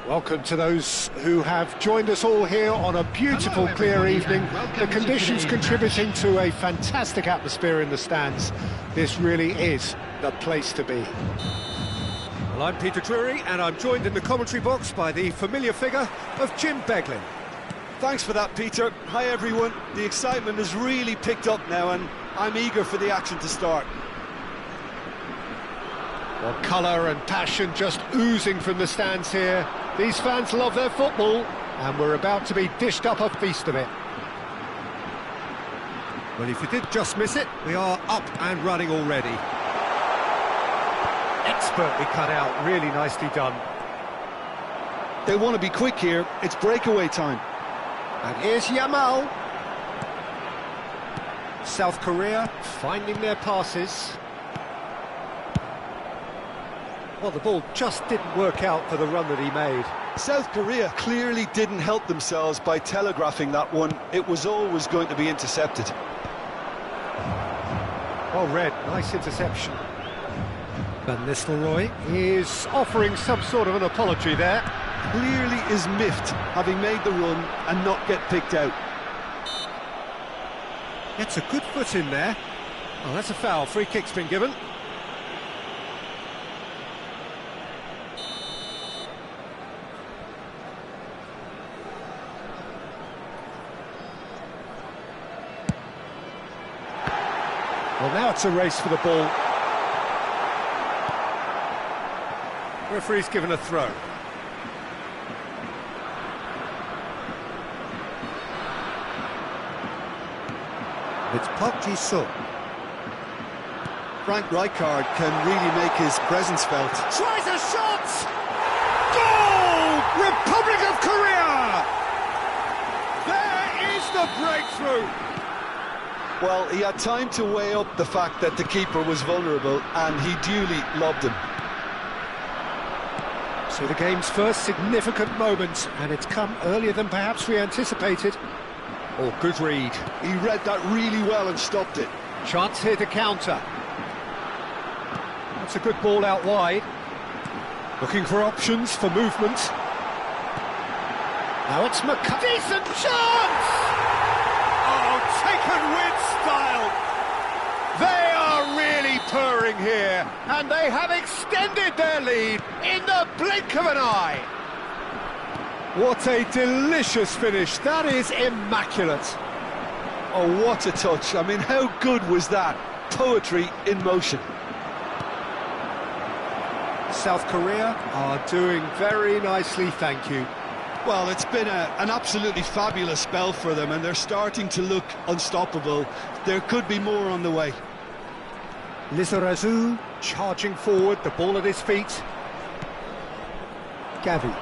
Welcome to those who have joined us all here on a beautiful, clear evening. The conditions contributing to a fantastic atmosphere in the stands. This really is the place to be. Well, I'm Peter Drury, and I'm joined in the commentary box by the familiar figure of Jim Beglin. Thanks for that, Peter. Hi, everyone. The excitement has really picked up now, and I'm eager for the action to start. Well, colour and passion just oozing from the stands here. These fans love their football, and we're about to be dished up a feast of it. Well, if you did just miss it, we are up and running already. Expertly cut out, really nicely done. They want to be quick here. It's breakaway time. And here's Yamal. South Korea finding their passes. Well, the ball just didn't work out for the run that he made. South Korea clearly didn't help themselves by telegraphing that one. It was always going to be intercepted. Well read, nice interception. Van Nistelrooy is offering some sort of an apology there. Clearly is miffed, having made the run and not get picked out. Gets a good foot in there. Oh, that's a foul. Free kick's been given. Well, now it's a race for the ball. Referee's given a throw. It's Park Ji-sung. Frank Rijkaard can really make his presence felt. Tries a shot! Goal! Republic of Korea! There is the breakthrough! Well, he had time to weigh up the fact that the keeper was vulnerable, and he duly lobbed him. So the game's first significant moment, and it's come earlier than perhaps we anticipated. Oh, good read. He read that really well and stopped it. Chance here to counter. That's a good ball out wide. Looking for options for movement. Now it's decent chance! Oh, taken with style! They are really purring here, and they have extended their lead in the blink of an eye. What a delicious finish. That is immaculate. Oh, what a touch. I mean, how good was that? Poetry in motion. South Korea are doing very nicely, thank you. Well, it's been an absolutely fabulous spell for them, and they're starting to look unstoppable. There could be more on the way. Lizarazu charging forward, the ball at his feet. Gavi.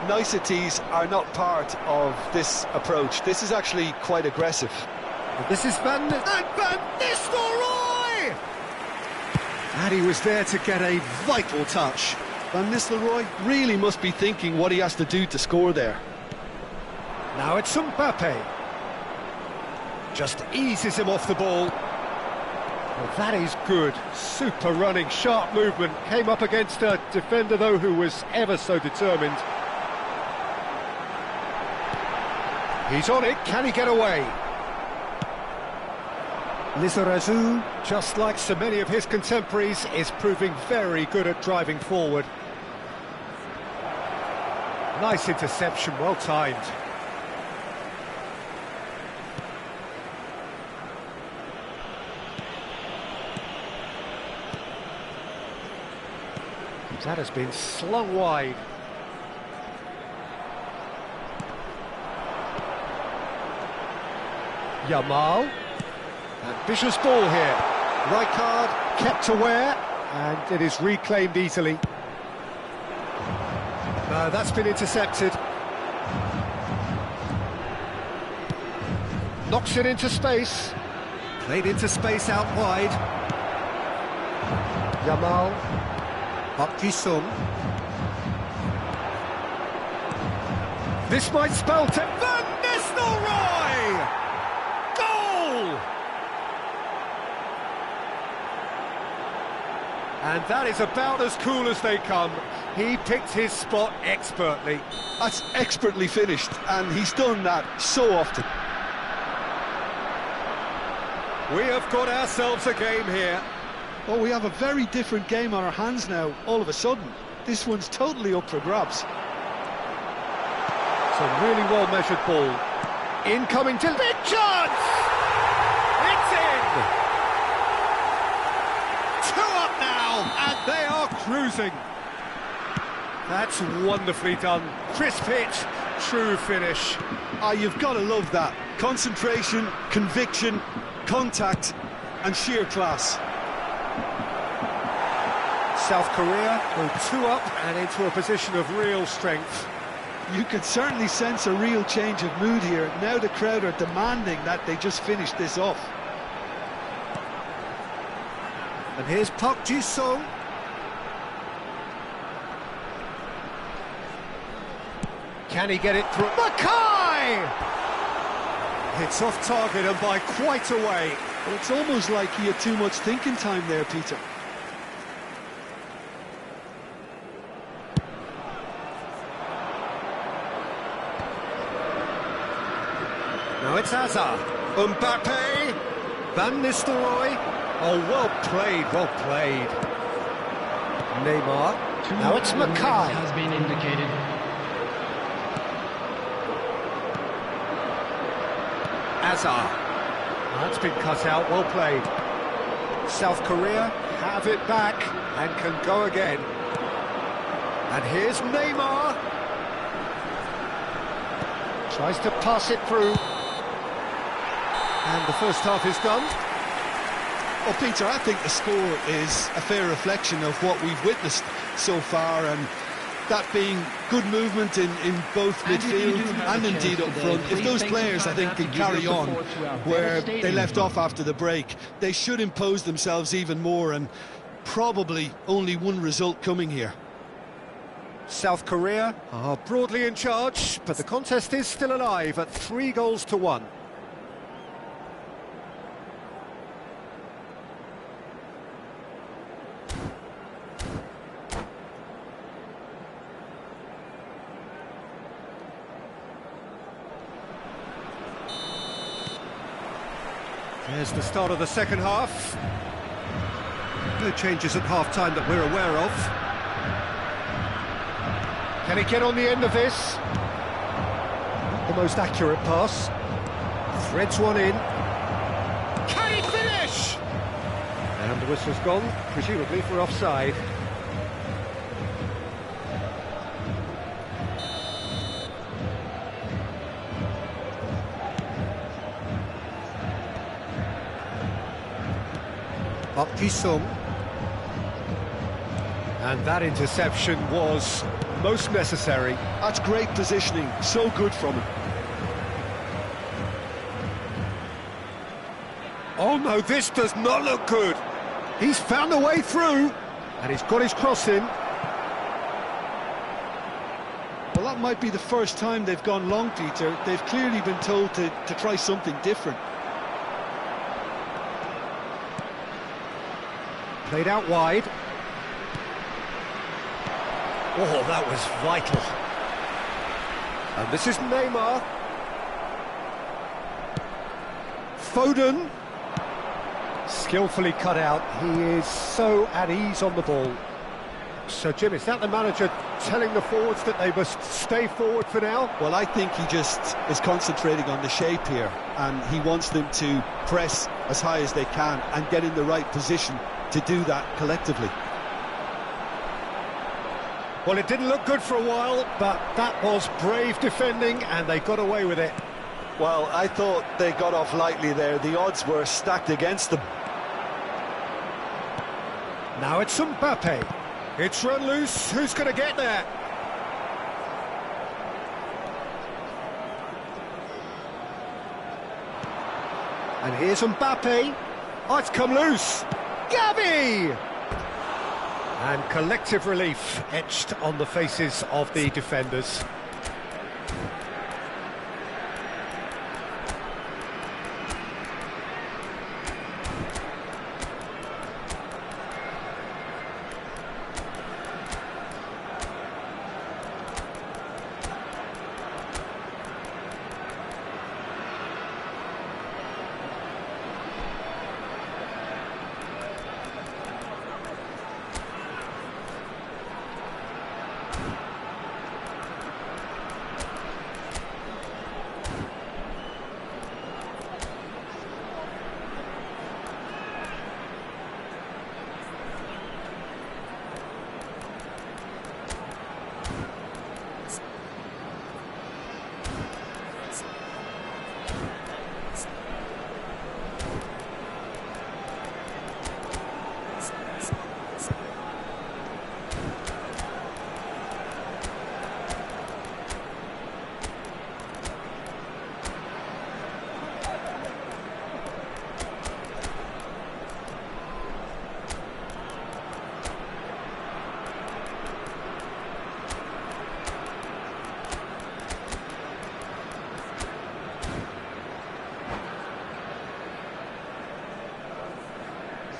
Niceties are not part of this approach. This is actually quite aggressive. This is Van Nistelrooy! And he was there to get a vital touch. Van Nistelrooy really must be thinking what he has to do to score there. Now it's Mbappe. Just eases him off the ball. Well, that is good. Super running, sharp movement. Came up against a defender, though, who was ever so determined. He's on it. Can he get away? Lizarazu, just like so many of his contemporaries, is proving very good at driving forward. Nice interception, well timed. That has been slung wide. Yamal. Ambitious ball here. Rijkaard kept aware, and it is reclaimed easily. No, that's been intercepted. Knocks it into space. Played into space out wide. Yamal. Park Ji-sung. This might spell Van Nistelrooy! Goal! And that is about as cool as they come. He picked his spot expertly. That's expertly finished, and he's done that so often. We have got ourselves a game here. Oh, we have a very different game on our hands now, all of a sudden. This one's totally up for grabs. It's a really well-measured ball. Incoming to big chance! It's in! 2 up now, and they are cruising. That's wonderfully done. Crisp hit, true finish. Ah, you've got to love that. Concentration, conviction, contact, and sheer class. South Korea go 2 up and into a position of real strength. You can certainly sense a real change of mood here. Now the crowd are demanding that they just finish this off. And here's Park Ji-sung. Can he get it through? Mackay! It's off target and by quite a way. Well, it's almost like he had too much thinking time there, Peter. Now it's Hazard. Mbappe. Van Nistelrooy. Oh, well played, well played. Neymar. Now it's Mackay. Has been indicated. Hazard. That's been cut out, well played. South Korea have it back and can go again. And here's Neymar. Tries to pass it through. And the first half is done. Well, Peter, I think the score is a fair reflection of what we've witnessed so far, and that being good movement in both midfield and indeed up front. If those players, I think, can carry on where they left off after the break, they should impose themselves even more, and probably only one result coming here. South Korea are broadly in charge, but the contest is still alive at 3-1. There's the start of the second half. No changes at half-time that we're aware of. Can he get on the end of this? The most accurate pass. Threads one in. Can he finish? And the whistle's gone, presumably for offside. Park Ji-sung. And that interception was most necessary. That's great positioning, so good from him. Oh no, this does not look good. He's found a way through, and he's got his cross in. Well, that might be the first time they've gone long, Peter. They've clearly been told to try something different. Played out wide. Oh, that was vital. And this is Neymar. Foden. Skillfully cut out. He is so at ease on the ball. So, Jim, is that the manager telling the forwards that they must stay forward for now? Well, I think he just is concentrating on the shape here, and he wants them to press as high as they can and get in the right position to do that collectively. Well, it didn't look good for a while, but that was brave defending, and they got away with it. Well, I thought they got off lightly there. The odds were stacked against them. Now it's Mbappe. It's run loose. Who's going to get there? And here's Mbappe. Oh, it's come loose. Gavi! And collective relief etched on the faces of the defenders.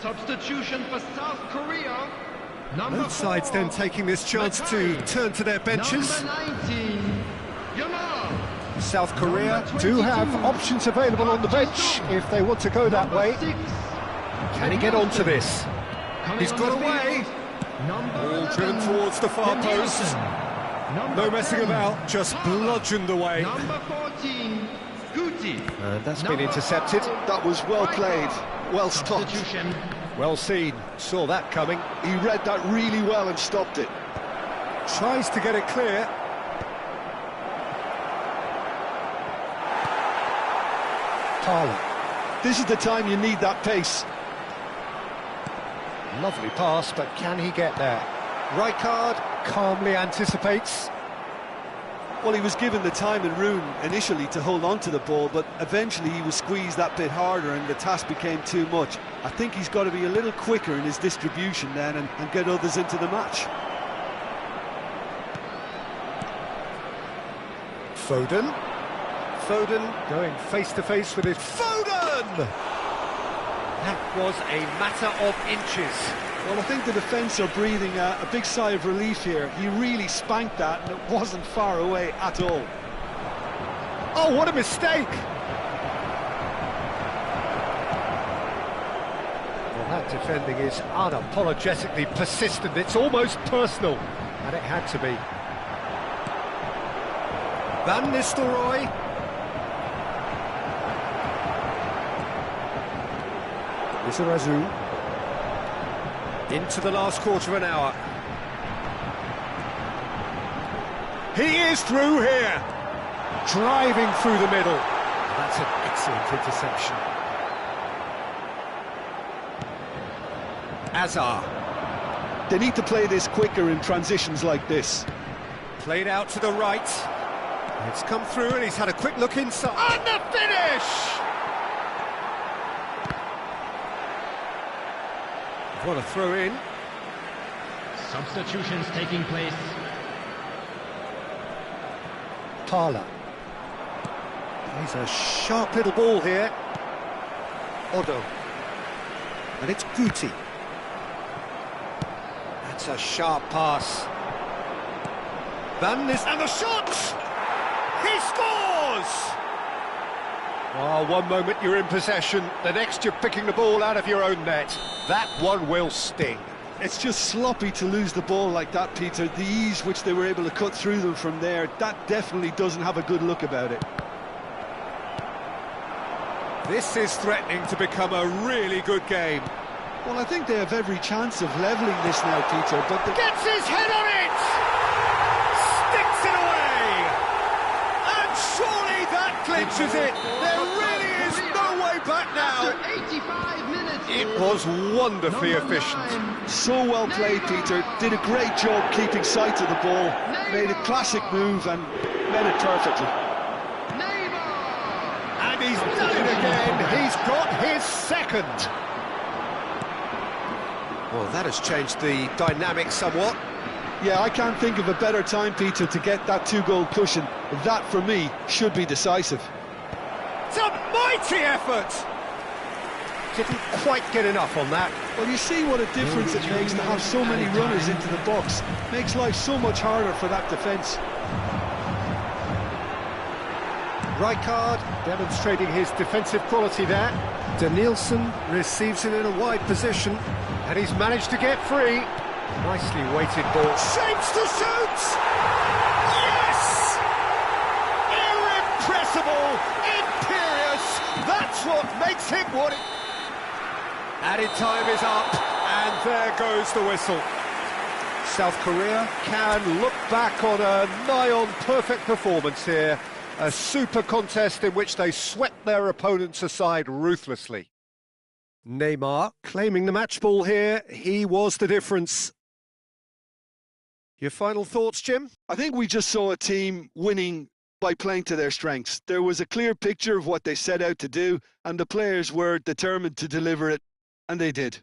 Substitution for South Korea. Number Both sides 4, then taking this chance to turn to their benches. Number 19, Yamal. South Korea Number do have 22, options available on the bench if they want to go that Number way. 6, Can he get onto this? coming He's on got the away. field, Number Ball 11, driven towards the far post. Danielson. Number No messing 10, about, just Parker. bludgeoned away. Number 14, Guti. And that's been Number intercepted. 12, That was well played, well stopped. substitution. Well seen, saw that coming. He read that really well and stopped it. Tries to get it clear. Parler. This is the time you need that pace. Lovely pass, but can he get there? Rijkaard calmly anticipates. Well, he was given the time and room initially to hold on to the ball, but eventually he was squeezed that bit harder and the task became too much. I think he's got to be a little quicker in his distribution then and get others into the match. Foden. Foden going face-to-face with his... Foden! That was a matter of inches. Well, I think the defence are breathing a big sigh of relief here. He really spanked that and it wasn't far away at all. Oh, what a mistake! Well, that defending is unapologetically persistent. It's almost personal, and it had to be. Van Nistelrooy. Izarazu. Into the last quarter of an hour. He is through here. Driving through the middle. That's an excellent interception. Azar. They need to play this quicker in transitions like this. Played out to the right. It's come through and he's had a quick look inside. And the finish! What a throw in. Substitutions taking place. Parler. He's a sharp little ball here. Odo. And it's Guti. That's a sharp pass. Van Nis... And the shot! He scores! Oh, one moment you're in possession, the next you're picking the ball out of your own net. That one will sting. It's just sloppy to lose the ball like that, Peter. The ease which they were able to cut through them from there, that definitely doesn't have a good look about it. This is threatening to become a really good game. Well, I think they have every chance of levelling this now, Peter, but... Gets his head on it! Sticks it away! And surely that clinches it! There really is no way back now! After 85 minutes. It was wonderfully Number efficient. 9, So well played, Peter. Did a great job keeping sight of the ball. Made a classic move and met it perfectly. Neymar. And he's done it again! He's got his second! Well, that has changed the dynamic somewhat. Yeah, I can't think of a better time, Peter, to get that two-goal cushion. That, for me, should be decisive. It's a mighty effort! Didn't quite get enough on that. Well, you see what a difference it makes to have so many runners into the box. Makes life so much harder for that defence. Rijkaard demonstrating his defensive quality there. Danielson receives it in a wide position, and he's managed to get free. Nicely weighted ball. Shapes to shoot! Yes! Irrepressible! Imperious! That's what makes him what it... Added time is up, and there goes the whistle. South Korea can look back on a nigh-on perfect performance here. A super contest in which they swept their opponents aside ruthlessly. Neymar claiming the match ball here. He was the difference. Your final thoughts, Jim? I think we just saw a team winning by playing to their strengths. There was a clear picture of what they set out to do, and the players were determined to deliver it, and they did.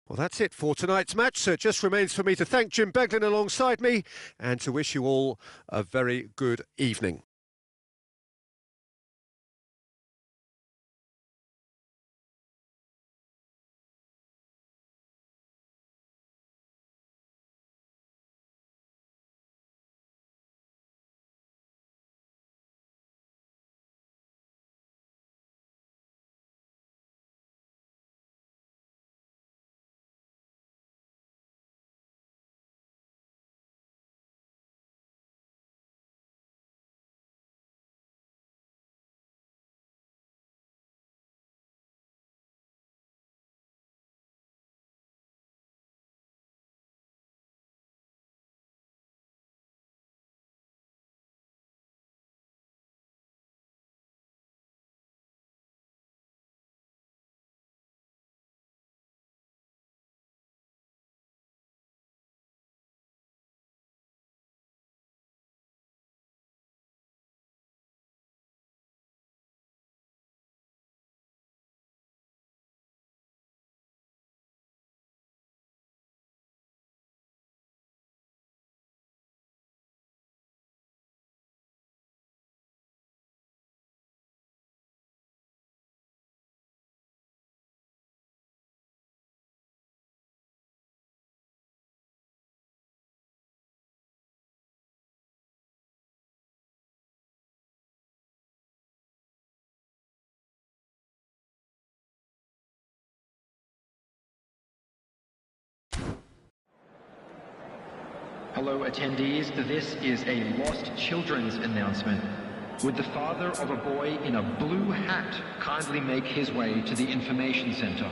Well, that's it for tonight's match, so it just remains for me to thank Jim Beglin alongside me and to wish you all a very good evening. Hello attendees, this is a lost children's announcement. Would the father of a boy in a blue hat kindly make his way to the information center?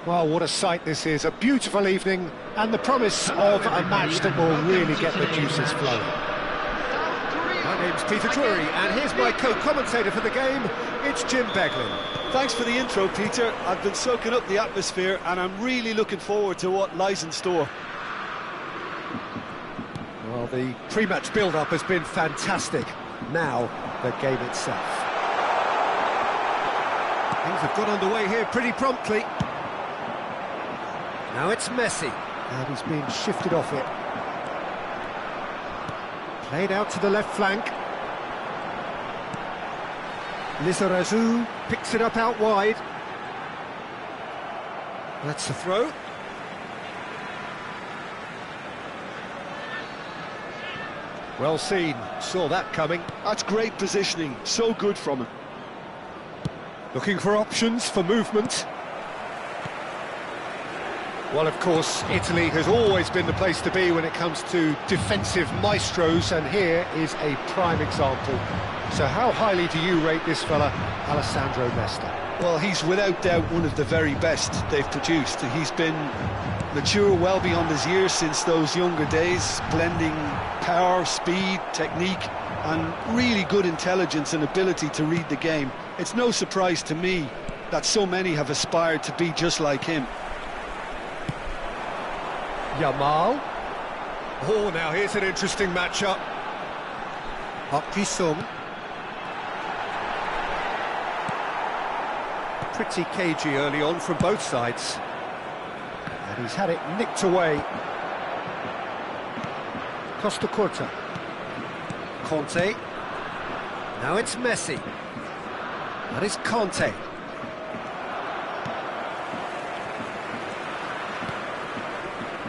Well, what a sight this is, a beautiful evening, and the promise of a match that will really get the juices flowing. My name's Peter Drury, and here's my co-commentator for the game, it's Jim Beglin. Thanks for the intro, Peter. I've been soaking up the atmosphere, and I'm really looking forward to what lies in store. Well, the pre-match build-up has been fantastic. Now, the game itself. Things have got underway here pretty promptly. Now it's Messi. And he's being shifted off it. Played out to the left flank. Lizarazu picks it up out wide. That's the throw. Well seen, saw that coming. That's great positioning, so good from him. Looking for options for movement. Well, of course, Italy has always been the place to be when it comes to defensive maestros, and here is a prime example. So how highly do you rate this fella, Alessandro Nesta? Well, he's without doubt one of the very best they've produced. He's been mature well beyond his years since those younger days, blending power, speed, technique, and really good intelligence and ability to read the game. It's no surprise to me that so many have aspired to be just like him. Yamal. Oh, now here's an interesting matchup. Okisum. Pretty cagey early on from both sides. And he's had it nicked away. Costa Curta. Conte. Now it's Messi. That is Conte.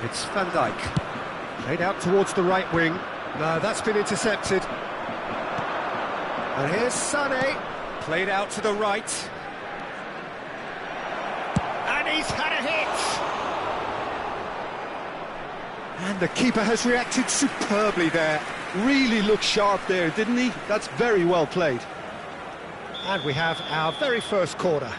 It's Van Dijk. Played out towards the right wing. No, that's been intercepted. And here's Sané. Played out to the right. And he's had a hit! And the keeper has reacted superbly there. Really looked sharp there, didn't he? That's very well played. And we have our very first corner.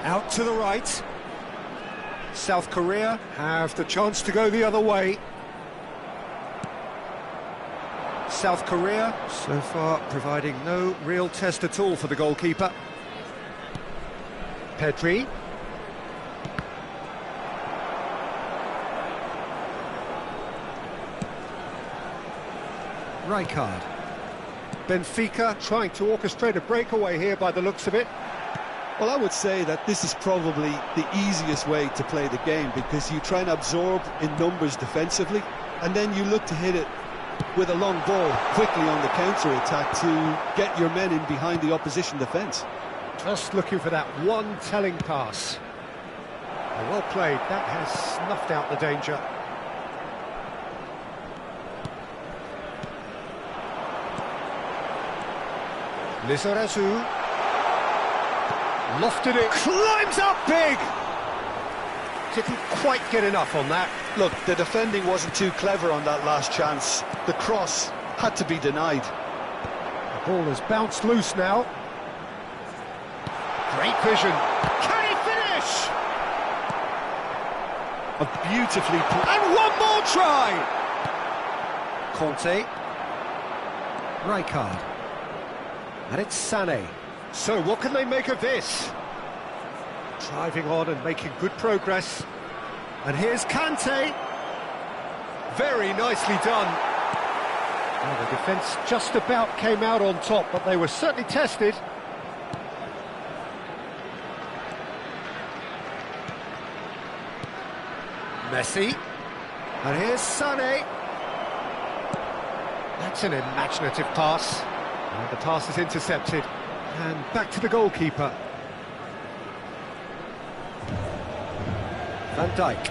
Out to the right. South Korea have the chance to go the other way. South Korea, so far, providing no real test at all for the goalkeeper. Pedri. Rijkaard. Benfica trying to orchestrate a breakaway here by the looks of it. Well, I would say that this is probably the easiest way to play the game, because you try and absorb in numbers defensively, and then you look to hit it with a long ball quickly on the counter-attack to get your men in behind the opposition defence. Just looking for that one telling pass. Well played, that has snuffed out the danger. Lizarazu. Lofted it, climbs up big! Didn't quite get enough on that. Look, the defending wasn't too clever on that last chance. The cross had to be denied. The ball has bounced loose now. Great vision. Can he finish? A beautifully... And one more try! Conte. Rijkaard. And it's Sané. So what can they make of this? Driving on and making good progress. And here's Kante. Very nicely done. Well, the defence just about came out on top, but they were certainly tested. Messi. And here's Sané. That's an imaginative pass. And the pass is intercepted. And back to the goalkeeper. Van Dijk.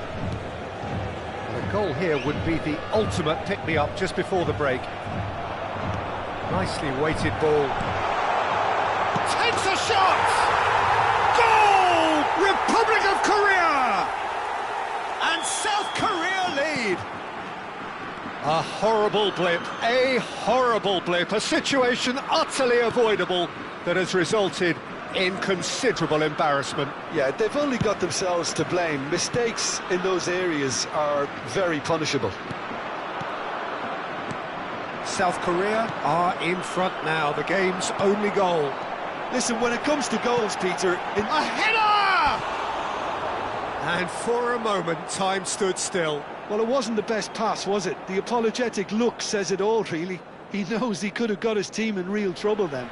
The goal here would be the ultimate pick-me-up just before the break. Nicely weighted ball. Takes a shot! South Korea lead. A horrible blip, a situation utterly avoidable that has resulted in considerable embarrassment. Yeah, they've only got themselves to blame. Mistakes in those areas are very punishable. South Korea are in front now, the game's only goal. Listen, when it comes to goals, Peter... A header! And for a moment, time stood still. Well, it wasn't the best pass, was it? The apologetic look says it all, really. He knows he could have got his team in real trouble then.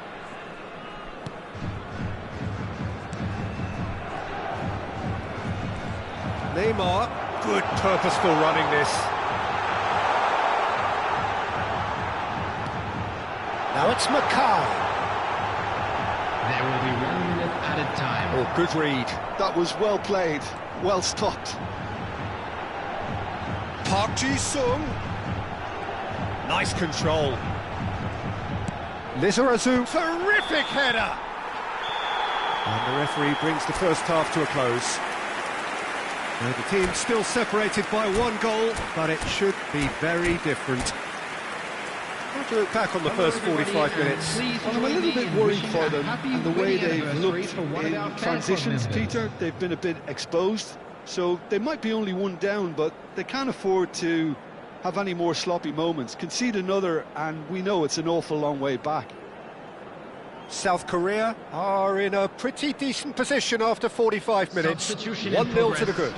Neymar, good purposeful running this. Now it's Mackay. There will be 1 minute added time. Oh, good read. That was well played, well stopped. Park Ji-sung. Nice control. Lizarazu, terrific header. And the referee brings the first half to a close. Now the team still separated by 1 goal, but it should be very different. How to look back on the first 45 minutes? Well, I'm a little bit worried for them and the way they've looked in transitions, Peter. They've been a bit exposed, so they might be only 1 down, but they can't afford to have any more sloppy moments. Concede another, and we know it's an awful long way back. South Korea are in a pretty decent position after 45 minutes. 1-0 to the good.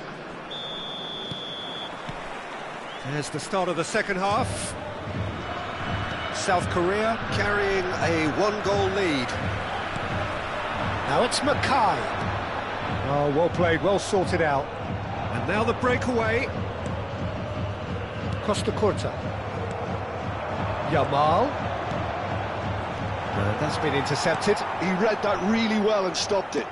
There's the start of the second half. South Korea carrying a 1-goal lead. Now it's Mackay. Oh, well played, well sorted out. And now the breakaway. Costa Curta. Yamal. That's been intercepted. He read that really well and stopped it.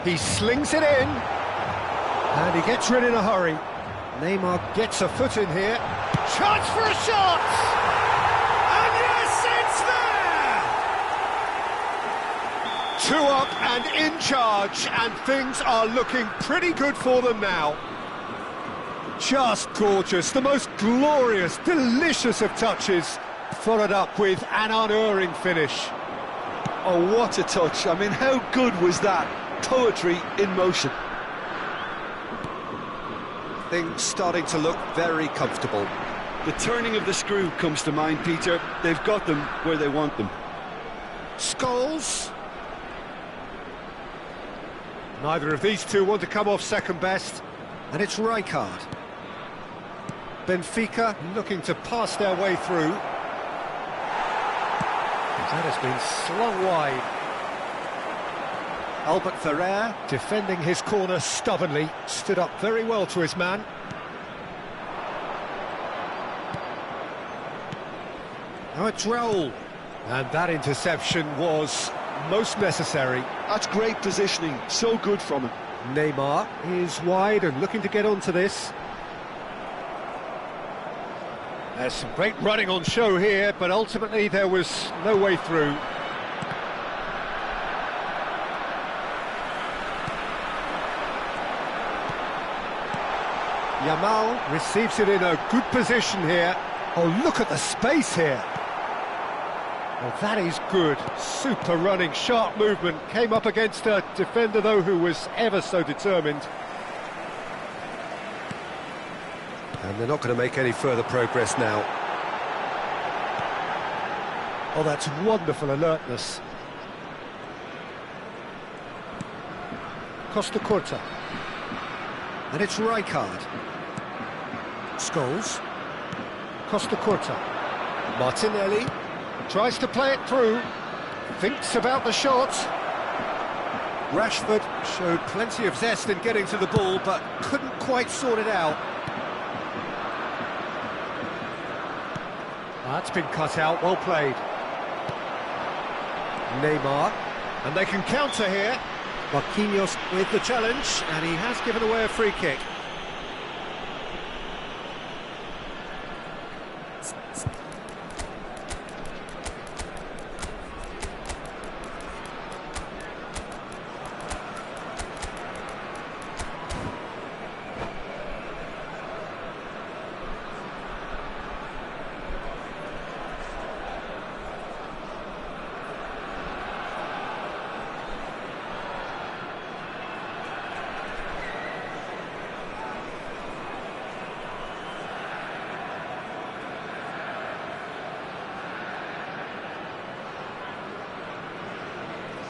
He slings it in. And he gets rid in a hurry. Neymar gets a foot in here. Chance for a shot! And yes, it's there! 2 up and in charge, and things are looking pretty good for them now. Just gorgeous, the most glorious, delicious of touches, followed up with an unerring finish. Oh, what a touch. I mean, how good was that? Poetry in motion. Things starting to look very comfortable. The turning of the screw comes to mind, Peter. They've got them where they want them. Scholes. Neither of these two want to come off second best. And it's Rijkaard. Benfica looking to pass their way through. That has been slung wide. Albert Ferrer, defending his corner stubbornly, stood up very well to his man. Now it's Raul. And that interception was most necessary. That's great positioning, so good from him. Neymar is wide and looking to get onto this. There's some great running on show here, but ultimately there was no way through. Yamal receives it in a good position here. Oh, look at the space here. Well, that is good. Super running, sharp movement. Came up against a defender, though, who was ever so determined. And they're not going to make any further progress now. Oh, that's wonderful alertness. Costa Curta. And it's Rijkaard. Scholes. Costa Curta. Martinelli tries to play it through. Thinks about the shot. Rashford showed plenty of zest in getting to the ball, but couldn't quite sort it out. That's been cut out, well played. Neymar, and they can counter here. Marquinhos with the challenge, and he has given away a free kick.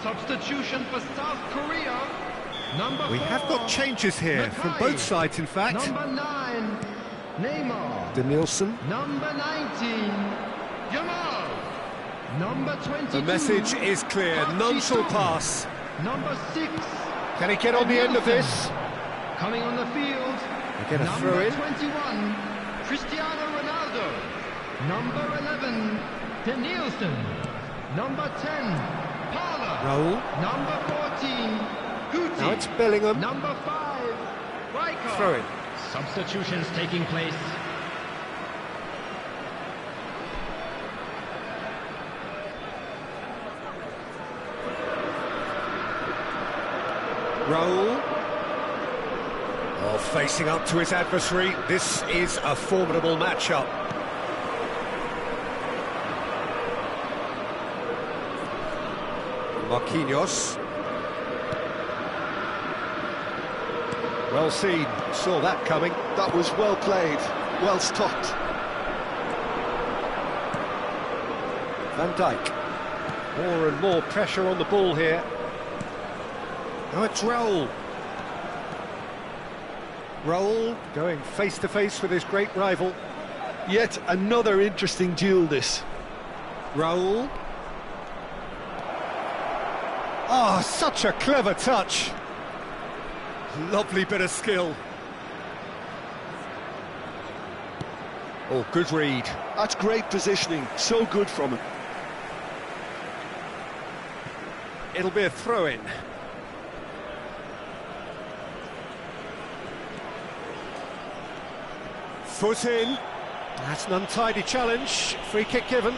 Substitution for South Korea. Number We 4, have got changes here from both sides, in fact. Number 9, Neymar. Danielson. Number 19, Jamal. Number 22. The message is clear, none shall pass. Number 6. Can he get on the end of this? Coming on the field. They get a throw in. Number 21, Cristiano Ronaldo. Number 11, Danielson. Number 10, Parla. Raul. Number 14, Guti. Now it's Bellingham. Number 5, Rijkaard. Throw in. Substitutions taking place. Raul. Oh, facing up to his adversary. This is a formidable matchup. Marquinhos. Well seen, saw that coming. That was well played, well stopped. Van Dijk. More and more pressure on the ball here. Now it's Raul. Raul going face-to-face with his great rival. Yet another interesting duel, this. Raul. Oh, such a clever touch. Lovely bit of skill. Oh, good read. That's great positioning, so good from him. It'll be a throw-in. Foot in. That's an untidy challenge. Free kick given.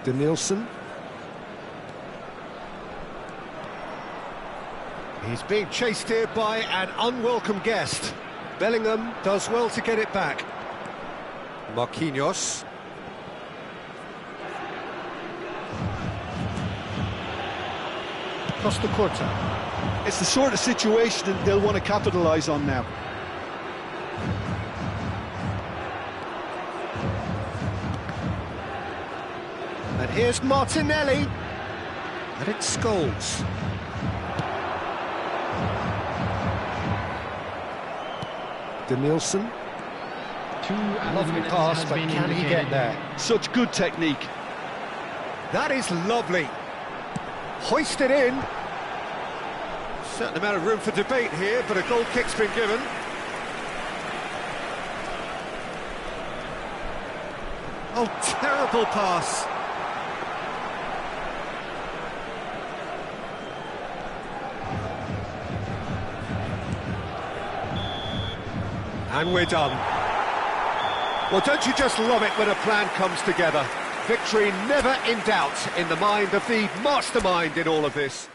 Danielson. He's being chased here by an unwelcome guest. Bellingham does well to get it back. Marquinhos. Costa Curta. It's the sort of situation that they'll want to capitalise on now. And here's Martinelli. And it's Scholes. Danielson. Lovely pass, but can he get there? Such good technique. That is lovely. Hoisted in. Certain amount of room for debate here, but a goal kick's been given. Oh, terrible pass. And we're done. Well, don't you just love it when a plan comes together? Victory never in doubt in the mind of the mastermind in all of this.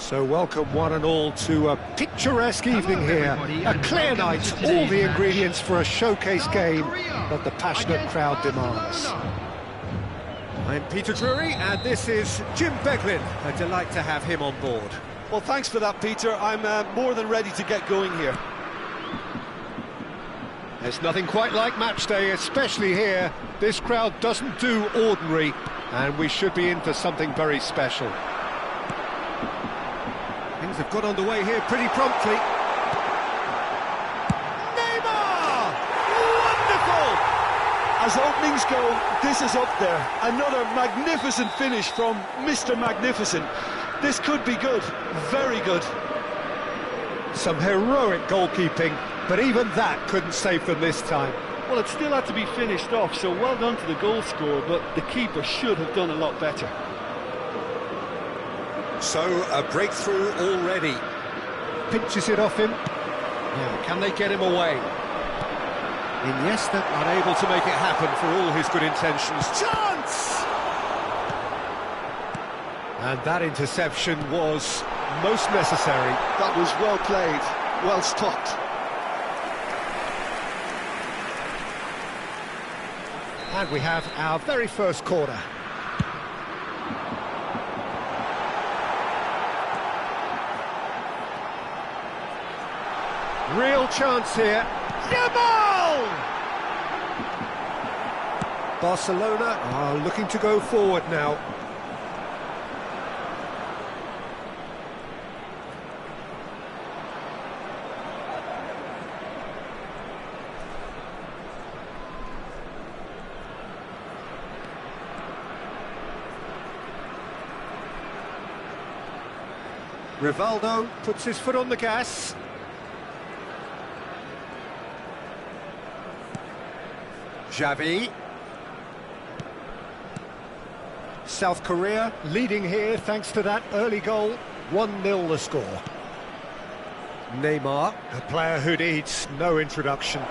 So welcome one and all to a picturesque evening here. A clear night, all the ingredients for a showcase game that the passionate crowd demands. I'm Peter Drury, and this is Jim Beglin. A delight to have him on board. Well, thanks for that, Peter. I'm more than ready to get going here. There's nothing quite like match day, especially here. This crowd doesn't do ordinary, and we should be in for something very special. Things have got underway here pretty promptly. Neymar! Wonderful! As openings go, this is up there. Another magnificent finish from Mr. Magnificent. This could be good, very good. Some heroic goalkeeping, but even that couldn't save them this time. Well, it still had to be finished off, so well done to the goal scorer, but the keeper should have done a lot better. So, a breakthrough already. Pinches it off him. Now, can they get him away? Iniesta unable to make it happen for all his good intentions. Chance! And that interception was most necessary. That was well played, well stopped. And we have our very first corner. Real chance here. Yamal! Barcelona are looking to go forward now. Rivaldo puts his foot on the gas. Xavi. South Korea leading here thanks to that early goal. 1-0 the score. Neymar, a player who needs no introduction.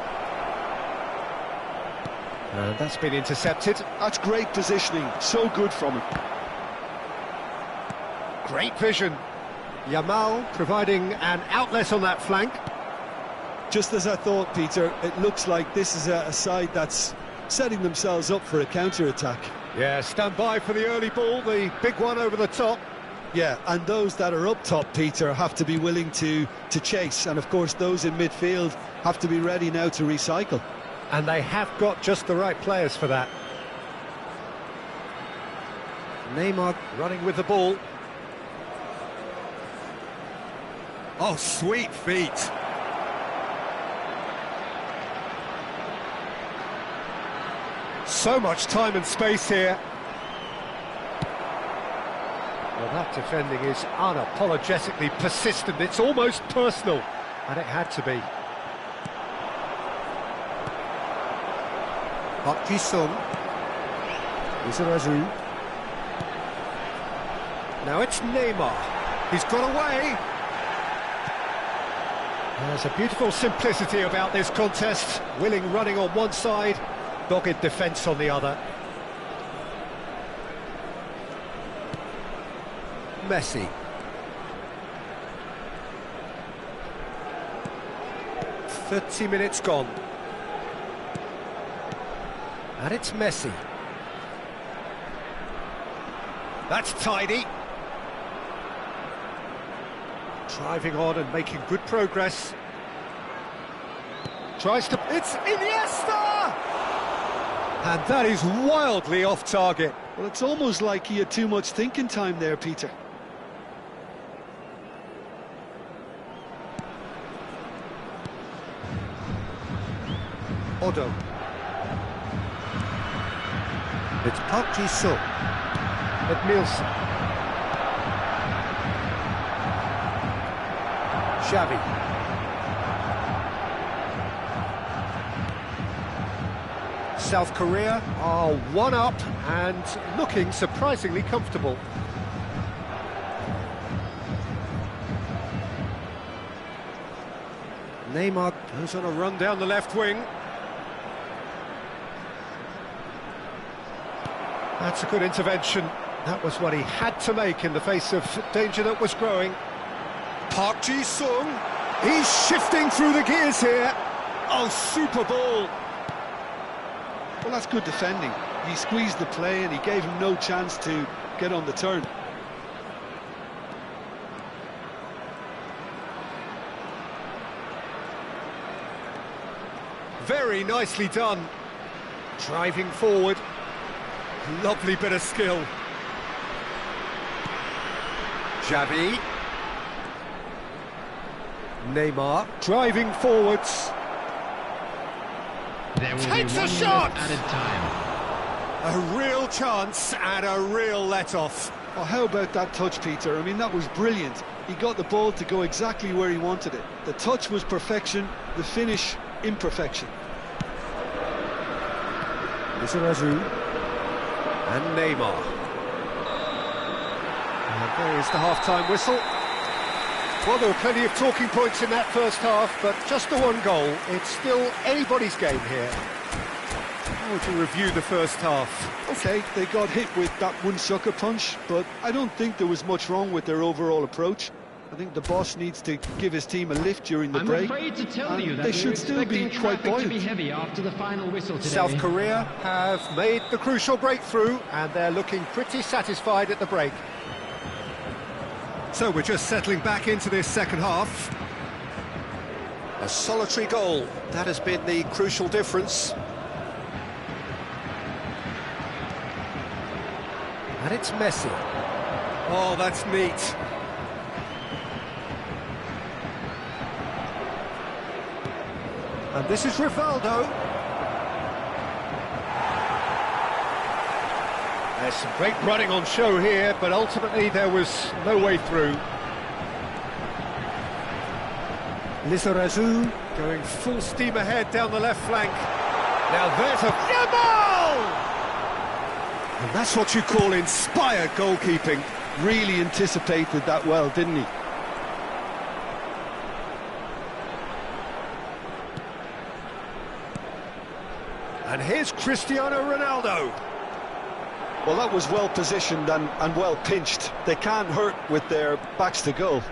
And that's been intercepted. That's great positioning, so good from him. Great vision. Yamal providing an outlet on that flank. Just as I thought, Peter, it looks like this is a side that's setting themselves up for a counter-attack. Yeah, stand by for the early ball, the big one over the top. Yeah, and those that are up top, Peter, have to be willing to chase. And, of course, those in midfield have to be ready now to recycle. And they have got just the right players for that. Neymar running with the ball. Oh, sweet feet. So much time and space here. Well, that defending is unapologetically persistent. It's almost personal, and it had to be. Park Ji-sung. Izarazu. Now it's Neymar. He's got away. There's a beautiful simplicity about this contest. Willing running on one side, dogged defence on the other. Messi. "30 minutes gone. And it's Messi. That's tidy. Driving on and making good progress. Tries to... It's Iniesta! And that is wildly off target. Well, it's almost like he had too much thinking time there, Peter. Odo. It's Park Ji-sung. Edmilson. Xavi. South Korea are one up and looking surprisingly comfortable. Neymar goes on a run down the left wing. That's a good intervention. That was what he had to make in the face of danger that was growing. Park Ji-sung. He's shifting through the gears here. Oh, super ball. Well, that's good defending. He squeezed the play and he gave him no chance to get on the turn. Very nicely done. Driving forward. Lovely bit of skill. Xavi. Neymar driving forwards. There will Takes be a 1 shot! minute added time. A real chance and a real let-off. Well, how about that touch, Peter? I mean, that was brilliant. He got the ball to go exactly where he wanted it. The touch was perfection, the finish, imperfection. Lizarazu and Neymar. And there is the half-time whistle. Well, there were plenty of talking points in that first half, but just the one goal. It's still anybody's game here. How would you review the first half? Okay, they got hit with that one sucker punch, but I don't think there was much wrong with their overall approach. I think the boss needs to give his team a lift during the break. I'm afraid to tell you that they should still be quite to buoyant. be heavy after the final whistle today. South Korea have made the crucial breakthrough, and they're looking pretty satisfied at the break. So we're just settling back into this second half. A solitary goal, that has been the crucial difference. And it's Messi. Oh, that's neat. And this is Rivaldo. There's some great running on show here, but ultimately there was no way through. Lizarazu going full steam ahead down the left flank. Now there's a Yamal! And that's what you call inspired goalkeeping. Really anticipated that well, didn't he? And here's Cristiano Ronaldo. Well, that was well positioned and well pinched. They can't hurt with their backs to goal.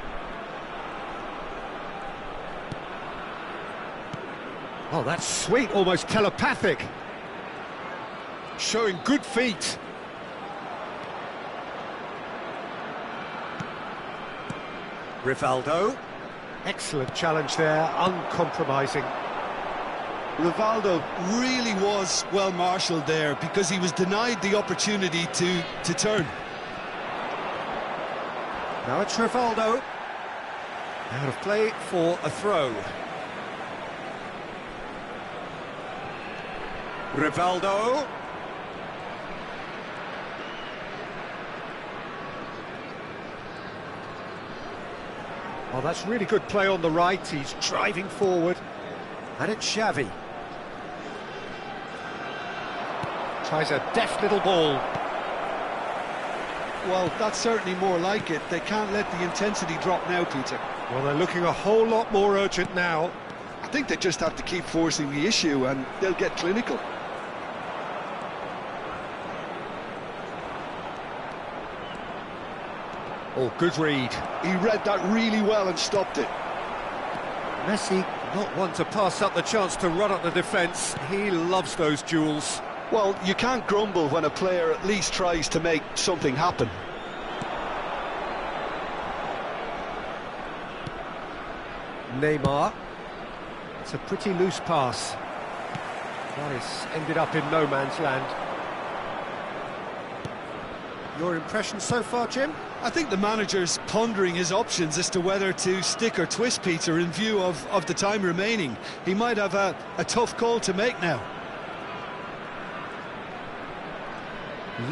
Oh, that's sweet, almost telepathic. Showing good feet. Rivaldo. Excellent challenge there, uncompromising. Rivaldo really was well marshalled there because he was denied the opportunity to turn. Now it's Rivaldo. Out of play for a throw. Rivaldo. Oh, that's really good play on the right. He's driving forward. And it's Xavi. Tries a deft little ball. Well, that's certainly more like it. They can't let the intensity drop now, Peter. Well, they're looking a whole lot more urgent now. I think they just have to keep forcing the issue and they'll get clinical. Oh, good read. He read that really well and stopped it. Messi, not one to pass up the chance to run up the defence. He loves those duels. Well, you can't grumble when a player at least tries to make something happen. Neymar. It's a pretty loose pass. That is ended up in no man's land. Your impression so far, Jim? I think the manager's pondering his options as to whether to stick or twist, Peter, in view of the time remaining. He might have a tough call to make now.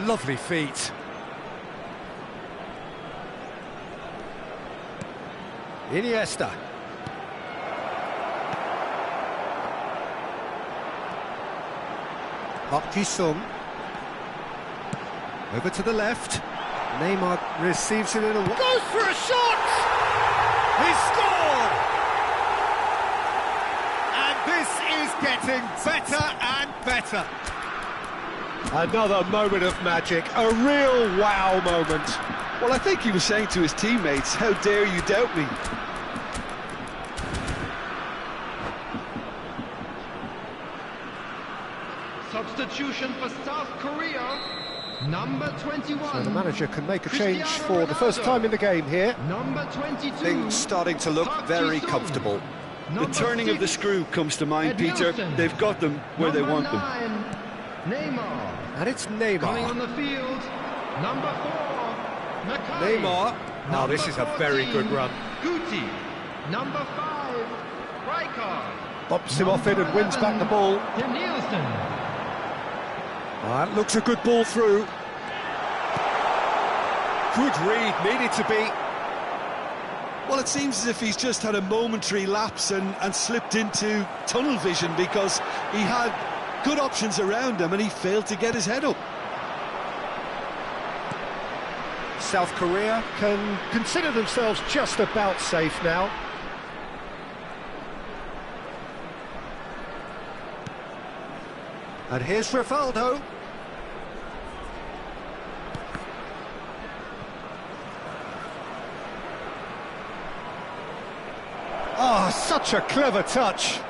Lovely feet. Iniesta. Park Ji-sung. Over to the left. Neymar receives it in a... Goes for a shot! He scored! And this is getting better and better. Another moment of magic, a real wow moment. Well, I think he was saying to his teammates, how dare you doubt me? Substitution for South Korea, number 21. So the manager can make a change for the first time in the game here. Number 22. Things starting to look very comfortable. The turning of the screw comes to mind, Peter. They've got them where they want them. Neymar. And it's Coming Neymar. on the field, number 4, Mackay. Neymar. Now this is a very good run. Guti. Number 5, Rijkaard. Bumps him off it and wins back the ball. Nielsen. That looks a good ball through. Good read, needed to be. Well, it seems as if he's just had a momentary lapse and slipped into tunnel vision because he had good options around him and he failed to get his head up. South Korea can consider themselves just about safe now. And here's Rivaldo. Oh, such a clever touch.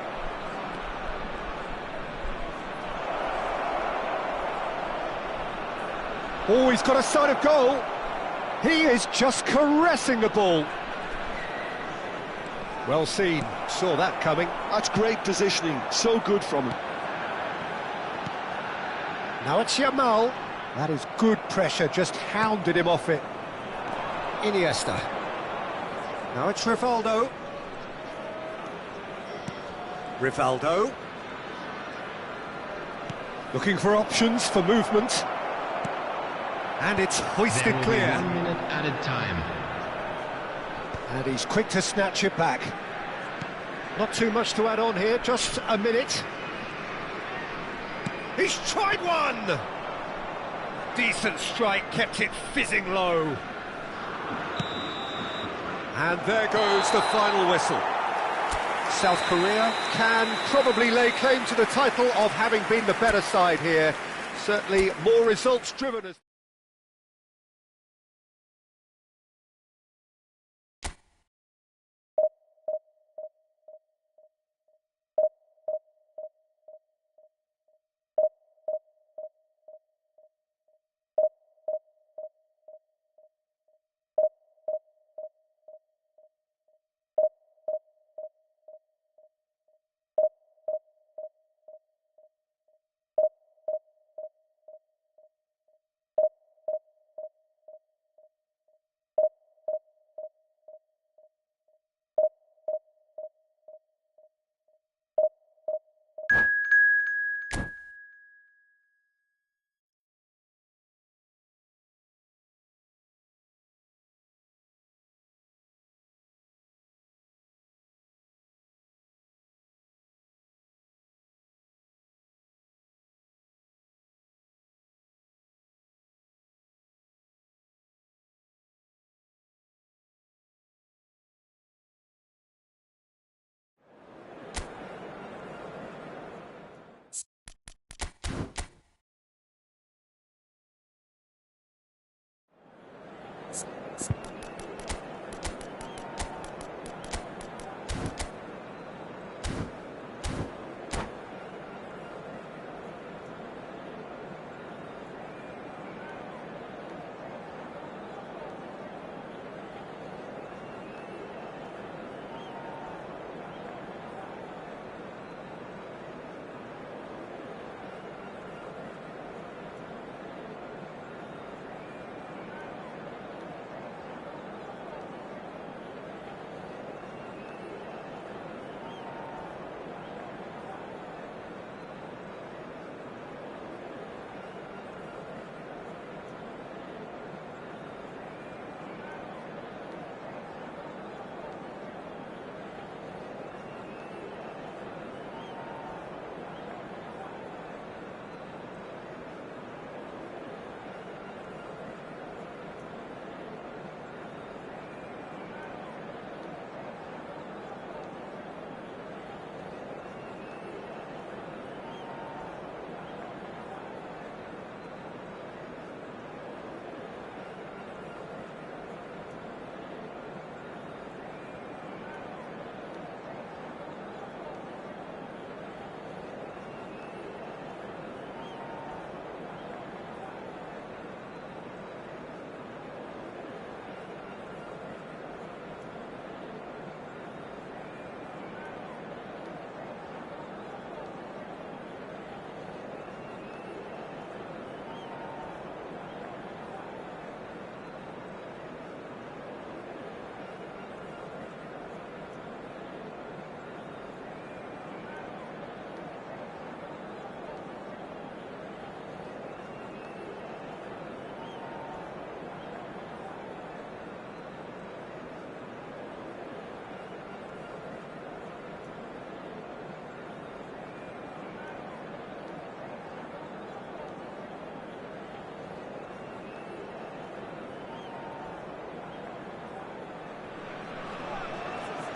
Oh, he's got a sight of goal. He is just caressing the ball. Well seen, saw that coming. That's great positioning, so good from him. Now it's Yamal. That is good pressure, just hounded him off it. Iniesta. Now it's Rivaldo. Rivaldo. Looking for options for movement. And it's hoisted There will be clear. 1 minute added time. And he's quick to snatch it back. Not too much to add on here, just a minute. He's tried one! Decent strike, kept it fizzing low. And there goes the final whistle. South Korea can probably lay claim to the title of having been the better side here. Certainly more results-driven as...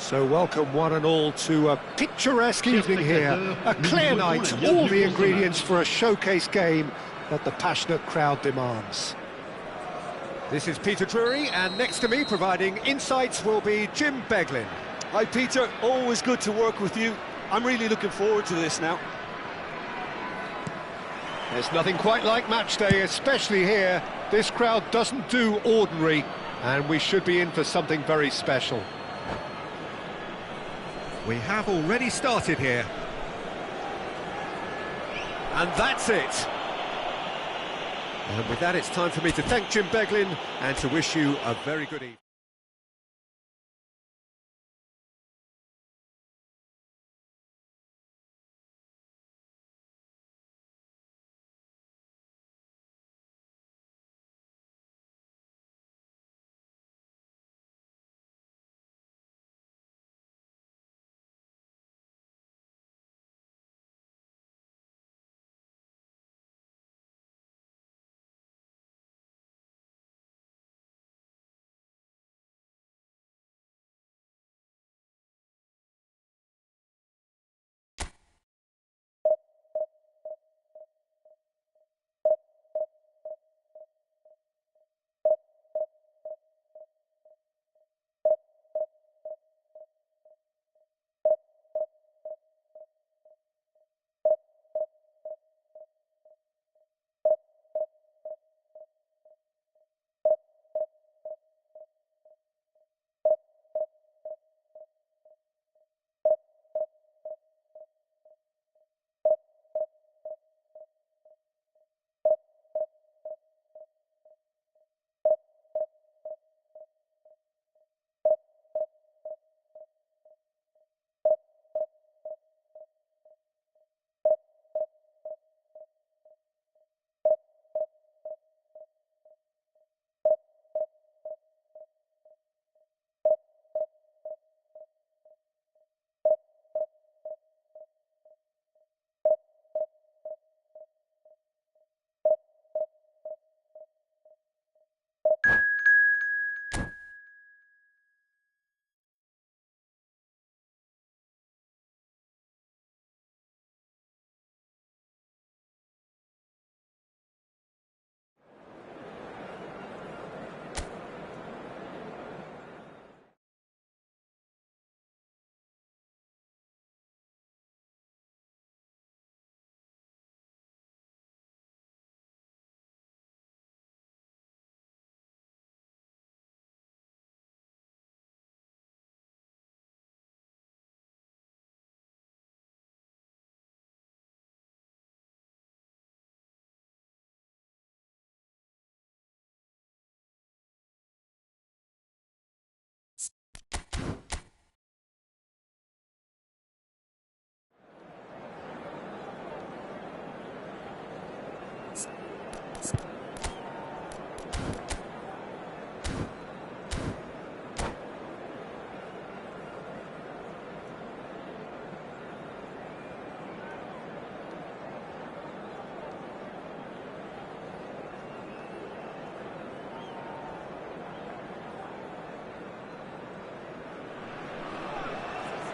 So welcome one and all to a picturesque evening here, a clear night, all the ingredients for a showcase game that the passionate crowd demands. This is Peter Drury, and next to me providing insights will be Jim Beglin. Hi Peter, always good to work with you. I'm really looking forward to this now. There's nothing quite like match day, especially here. This crowd doesn't do ordinary, and we should be in for something very special. We have already started here. And that's it. And with that, it's time for me to thank Jim Beglin and to wish you a very good evening.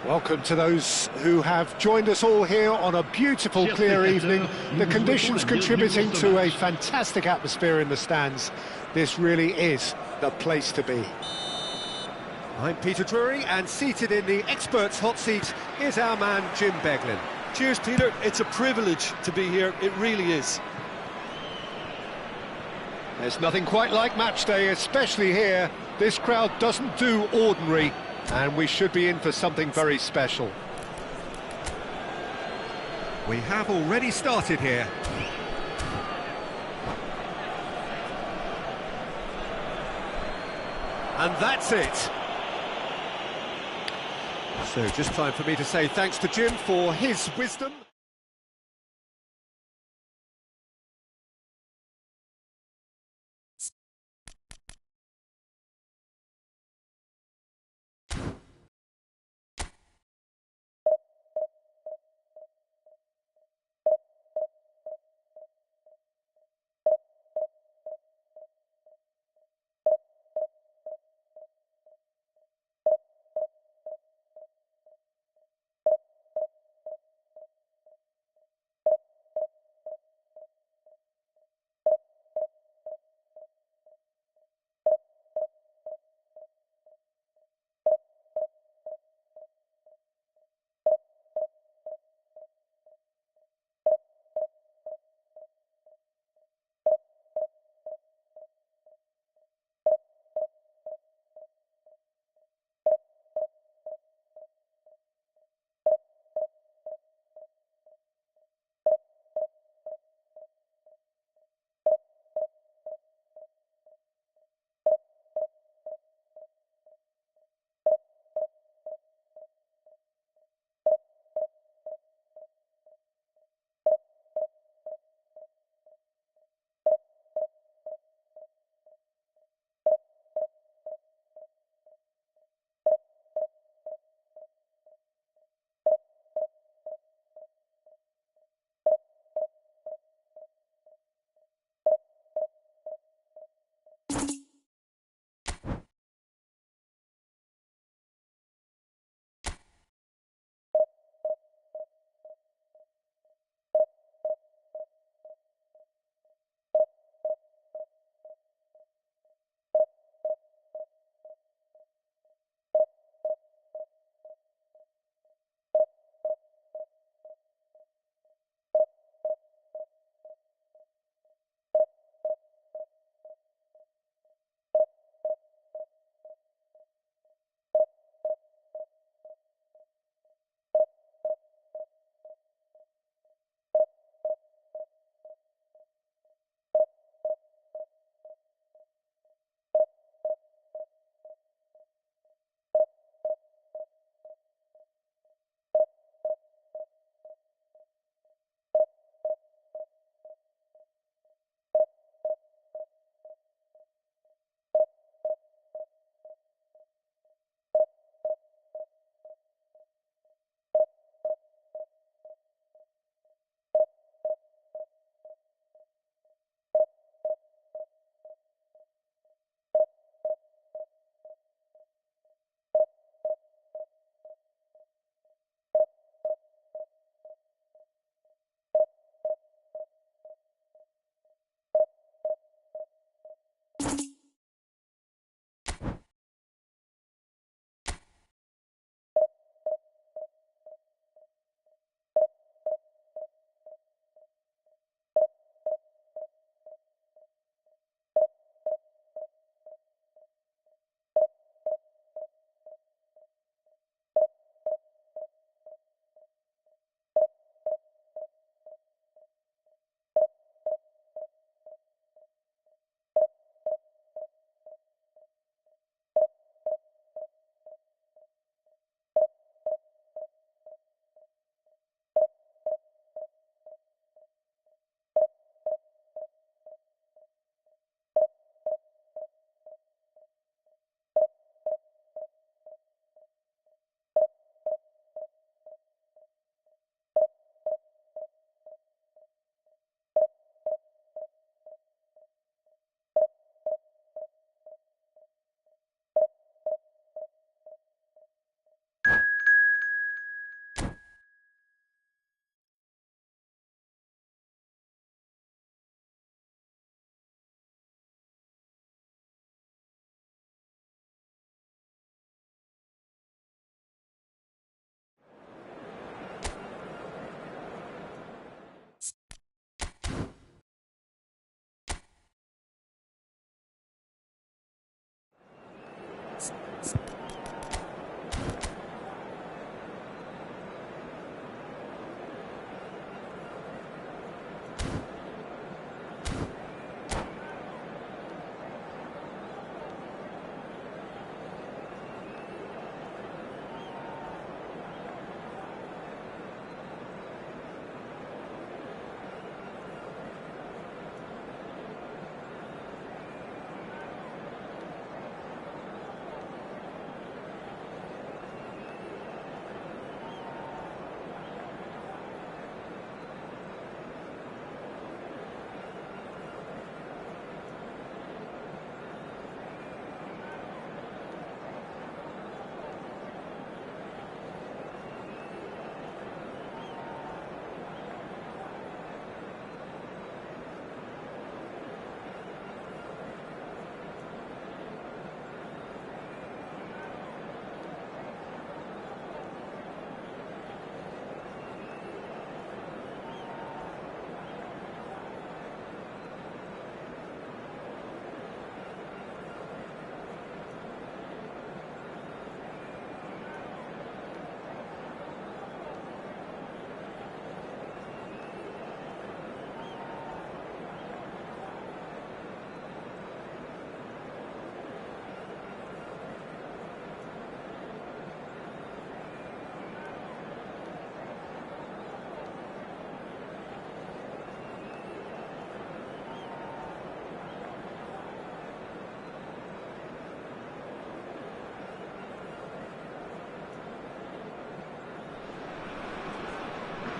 Welcome to those who have joined us all here on a beautiful, clear evening. The conditions contributing to a fantastic atmosphere in the stands. This really is the place to be. I'm Peter Drury, and seated in the experts' hot seat is our man Jim Beglin. Cheers Peter, it's a privilege to be here, it really is. There's nothing quite like match day, especially here. This crowd doesn't do ordinary, and we should be in for something very special. We have already started here. And that's it. So just time for me to say thanks to Jim for his wisdom.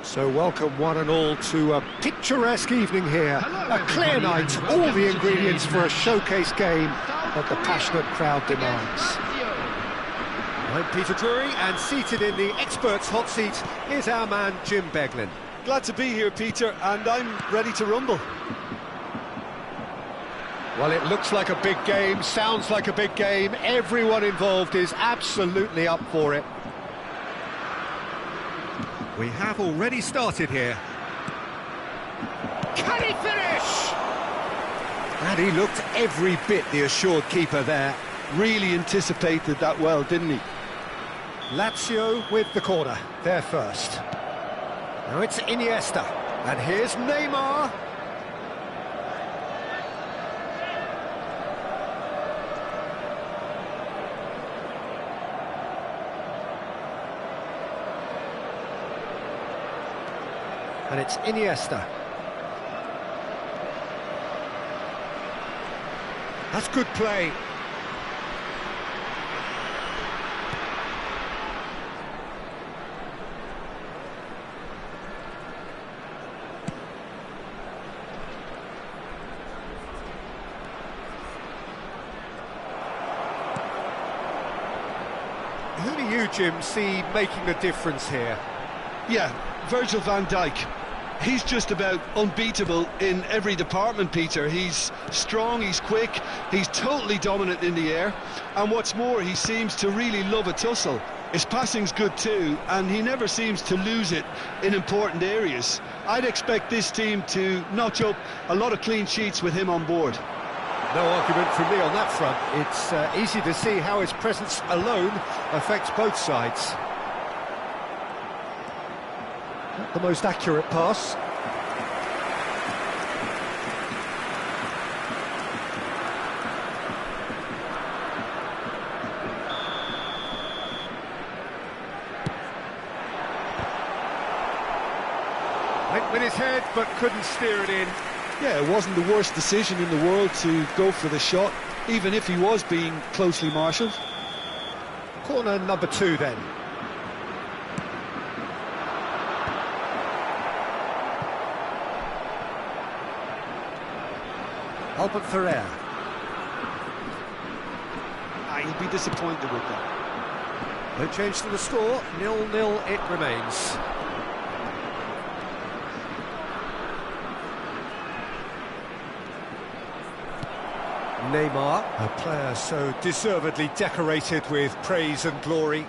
So welcome one and all to a picturesque evening here. A clear night, all the ingredients for a showcase game that the passionate crowd demands. I'm Peter Drury, and seated in the experts' hot seat is our man Jim Beglin. Glad to be here, Peter, and I'm ready to rumble. Well, it looks like a big game, sounds like a big game. Everyone involved is absolutely up for it. We have already started here. Can he finish? And he looked every bit the assured keeper there. Really anticipated that well, didn't he? Lazio with the corner, they're first. Now it's Iniesta, and here's Neymar. And it's Iniesta. That's good play. Who do you, Jim, see making a difference here? Yeah, Virgil van Dijk. He's just about unbeatable in every department, Peter. He's strong, he's quick, he's totally dominant in the air, and what's more, he seems to really love a tussle. His passing's good too, and he never seems to lose it in important areas. I'd expect this team to notch up a lot of clean sheets with him on board. No argument from me on that front. It's easy to see how his presence alone affects both sides. Not the most accurate pass. Went with his head, but couldn't steer it in. Yeah, it wasn't the worst decision in the world to go for the shot, even if he was being closely marshalled. Corner number 2 then. Albert Ferrer. He'll be disappointed with that. No change to the score, 0-0 it remains. Neymar, a player so deservedly decorated with praise and glory.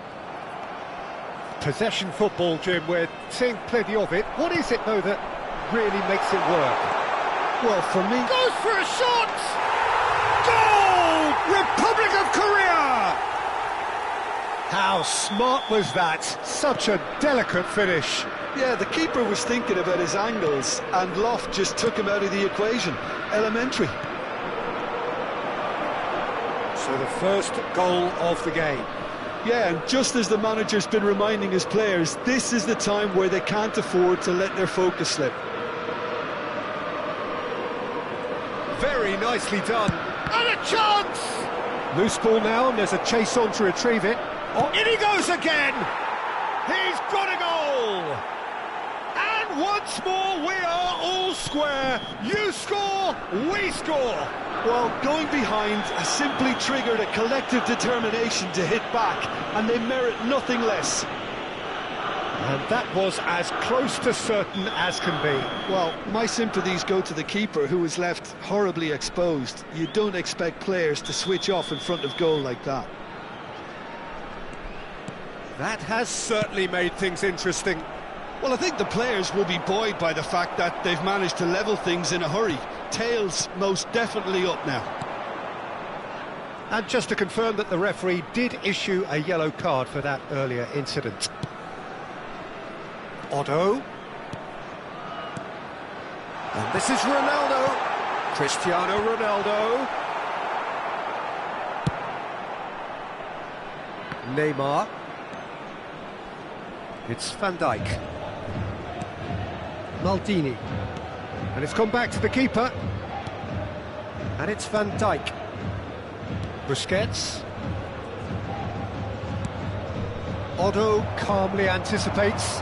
Possession football, Jim, we're seeing plenty of it. What is it, though, that really makes it work? Well, for me... Goes for a shot! Goal! Republic of Korea! How smart was that? Such a delicate finish. Yeah, the keeper was thinking about his angles, and Loft just took him out of the equation. Elementary. So the first goal of the game. Yeah, and just as the manager's been reminding his players, this is the time where they can't afford to let their focus slip. Very nicely done. And a chance! Loose ball now, and there's a chase on to retrieve it. Oh, in he goes again! He's got a goal! And once more, we are all square. You score, we score. Well, going behind has simply triggered a collective determination to hit back, and they merit nothing less. And that was as close to certain as can be. Well, my sympathies go to the keeper, who was left horribly exposed. You don't expect players to switch off in front of goal like that. That has certainly made things interesting. Well, I think the players will be buoyed by the fact that they've managed to level things in a hurry. Tails most definitely up now. And just to confirm that the referee did issue a yellow card for that earlier incident. Otto. And this is Ronaldo. Cristiano Ronaldo. Neymar. It's Van Dijk. Maldini. And it's gone back to the keeper. And it's Van Dijk. Busquets. Otto calmly anticipates.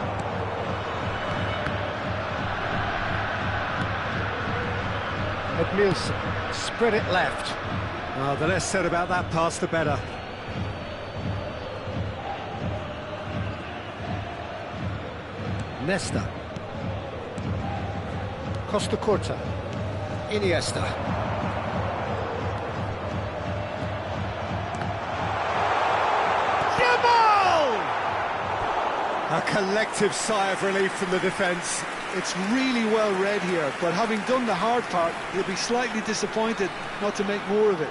Edmilson, spread it left. Oh, the less said about that pass, the better. Nesta. Costa Curta. Iniesta. Jamal! A collective sigh of relief from the defence. It's really well read here, but having done the hard part, he'll be slightly disappointed not to make more of it.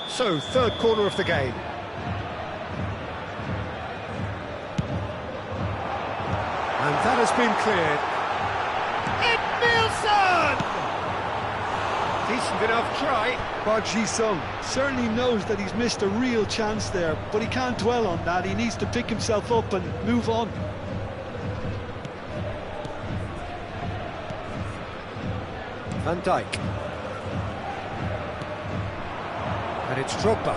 So, third corner of the game. And that has been cleared. Edmilson! Decent enough try. Park Ji-sung certainly knows that he's missed a real chance there, but he can't dwell on that. He needs to pick himself up and move on. Van Dijk. And it's Drogba.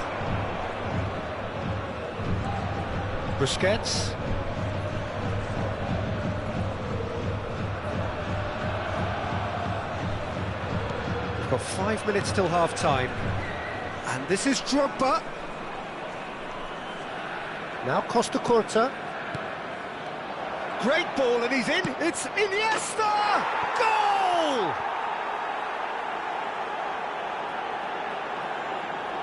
Busquets. We've got 5 minutes till half-time. And this is Drogba. Now Costa Curta. Great ball, and he's in. It's Iniesta! Goal!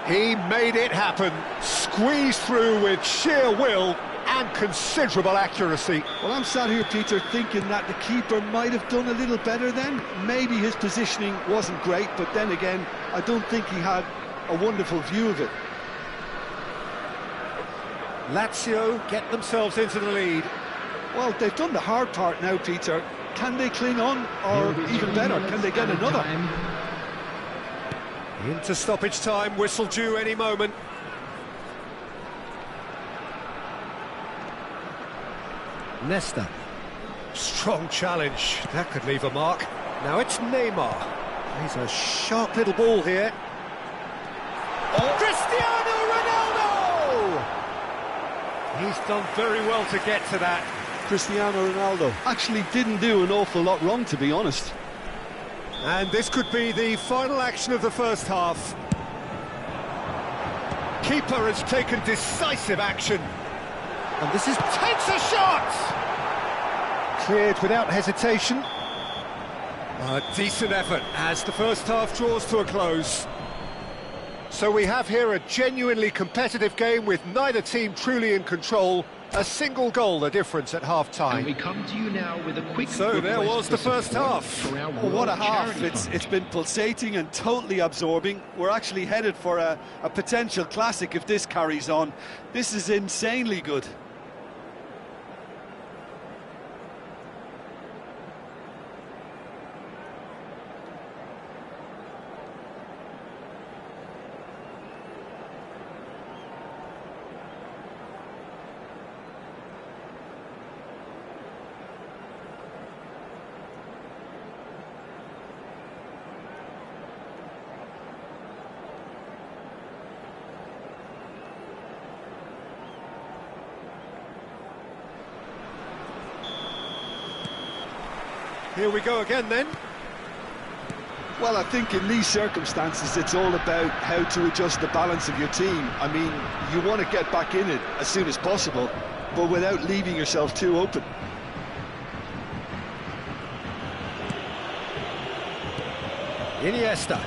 He made it happen, squeezed through with sheer will and considerable accuracy. Well, I'm sat here, Peter, thinking that the keeper might have done a little better then. Maybe his positioning wasn't great, but then again, I don't think he had a wonderful view of it. Lazio get themselves into the lead. Well, they've done the hard part now, Peter. Can they cling on, or even better, can they get another? Into stoppage time, whistle due any moment. Nesta. Strong challenge, that could leave a mark. Now it's Neymar. He's a sharp little ball here. Oh, Cristiano Ronaldo! He's done very well to get to that. Cristiano Ronaldo actually didn't do an awful lot wrong, to be honest. And this could be the final action of the first half. Keeper has taken decisive action. And this is... takes a shot! Cleared without hesitation. A decent effort as the first half draws to a close. So we have here a genuinely competitive game with neither team truly in control. A single goal the difference at half-time. And we come to you now with a quick... So there was the first half. Oh, what a half. It's been pulsating and totally absorbing. We're actually headed for a potential classic if this carries on. This is insanely good. Here we go again then. Well, I think in these circumstances it's all about how to adjust the balance of your team. I mean, you want to get back in it as soon as possible, but without leaving yourself too open. Iniesta.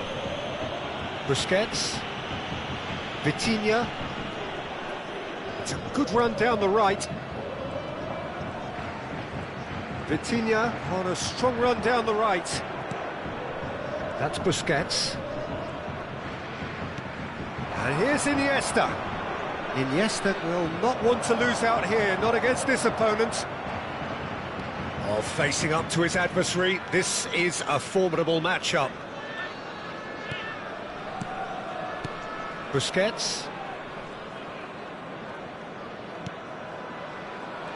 Busquets. Vitinha. It's a good run down the right. Vitinha on a strong run down the right. That's Busquets. And here's Iniesta. Iniesta will not want to lose out here, not against this opponent. Oh, facing up to his adversary, this is a formidable matchup. Busquets.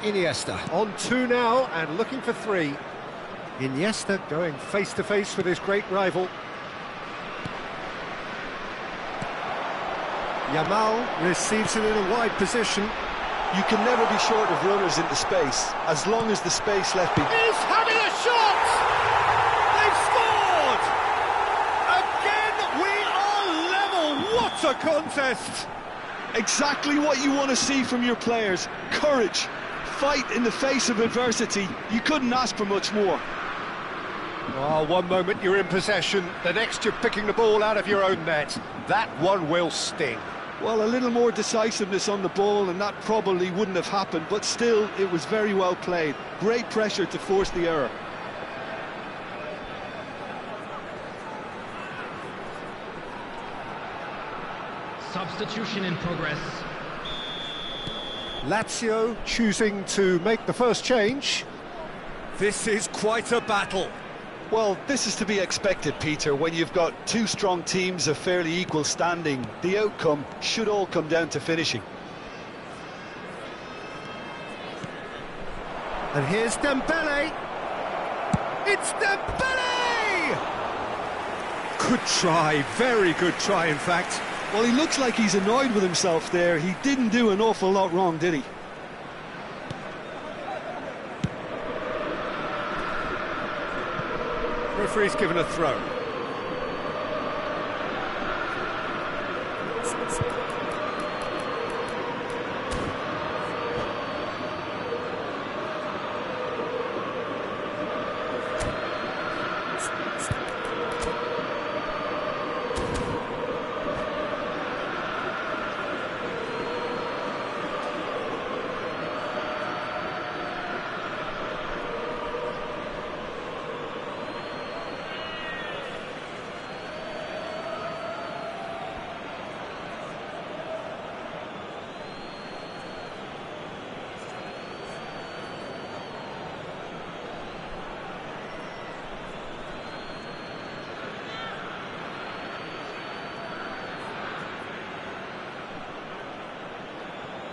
Iniesta on 2 now and looking for 3. Iniesta going face-to-face with his great rival. Yamal receives it in a wide position. You can never be short of runners into space, as long as the space left behind. He's having a shot! They've scored! Again, we are level! What a contest! Exactly what you want to see from your players. Courage. Fight in the face of adversity. You couldn't ask for much more. Oh, one moment you're in possession, the next you're picking the ball out of your own net. That one will sting. Well, a little more decisiveness on the ball and that probably wouldn't have happened, but still, it was very well played. Great pressure to force the error. Substitution in progress. Lazio choosing to make the first change. This is quite a battle. Well, this is to be expected, Peter. When you've got 2 strong teams of fairly equal standing, the outcome should all come down to finishing. And here's Dembele. It's Dembele! Good try, very good try, in fact. Well, he looks like he's annoyed with himself there. He didn't do an awful lot wrong, did he? Referee's given a throw.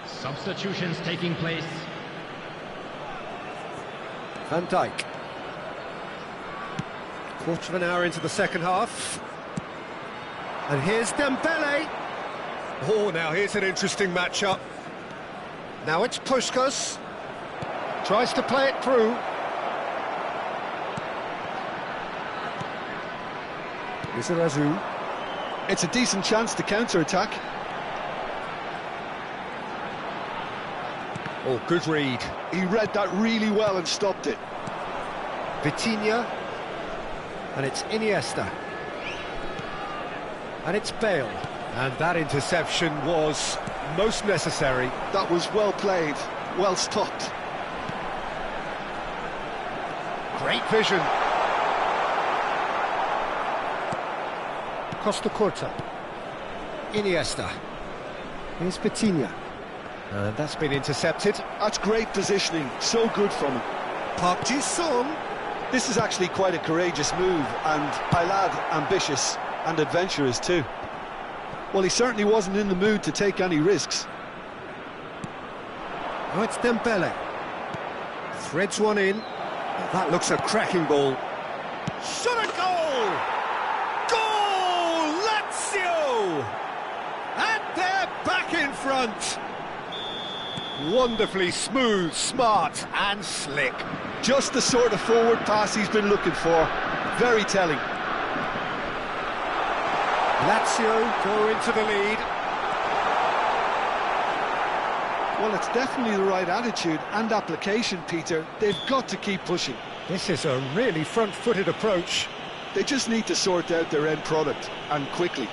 Substitutions taking place. Van Dijk. Quarter of an hour into the second half. And here's Dembele. Oh, now here's an interesting matchup. Now it's Puskás. Tries to play it through. Izarazu. It's a decent chance to counter-attack. Oh, good read. He read that really well and stopped it. Vitinha. And it's Iniesta. And it's Bale. And that interception was most necessary. That was well played, well stopped. Great vision. Costa Corta. Iniesta. Here's Vitinha. And that's been intercepted. That's great positioning, so good from him. Park Ji-sung. This is actually quite a courageous move, and my lad, ambitious and adventurous too. Well, he certainly wasn't in the mood to take any risks. Oh, it's Dembele. Threads one in. That looks a cracking ball. Shot a goal! Goal! Lazio! And they're back in front. Wonderfully smooth, smart and slick. Just the sort of forward pass he's been looking for. Very telling. Lazio go into the lead. Well, it's definitely the right attitude and application, Peter. They've got to keep pushing. This is a really front-footed approach. They just need to sort out their end product, and quickly.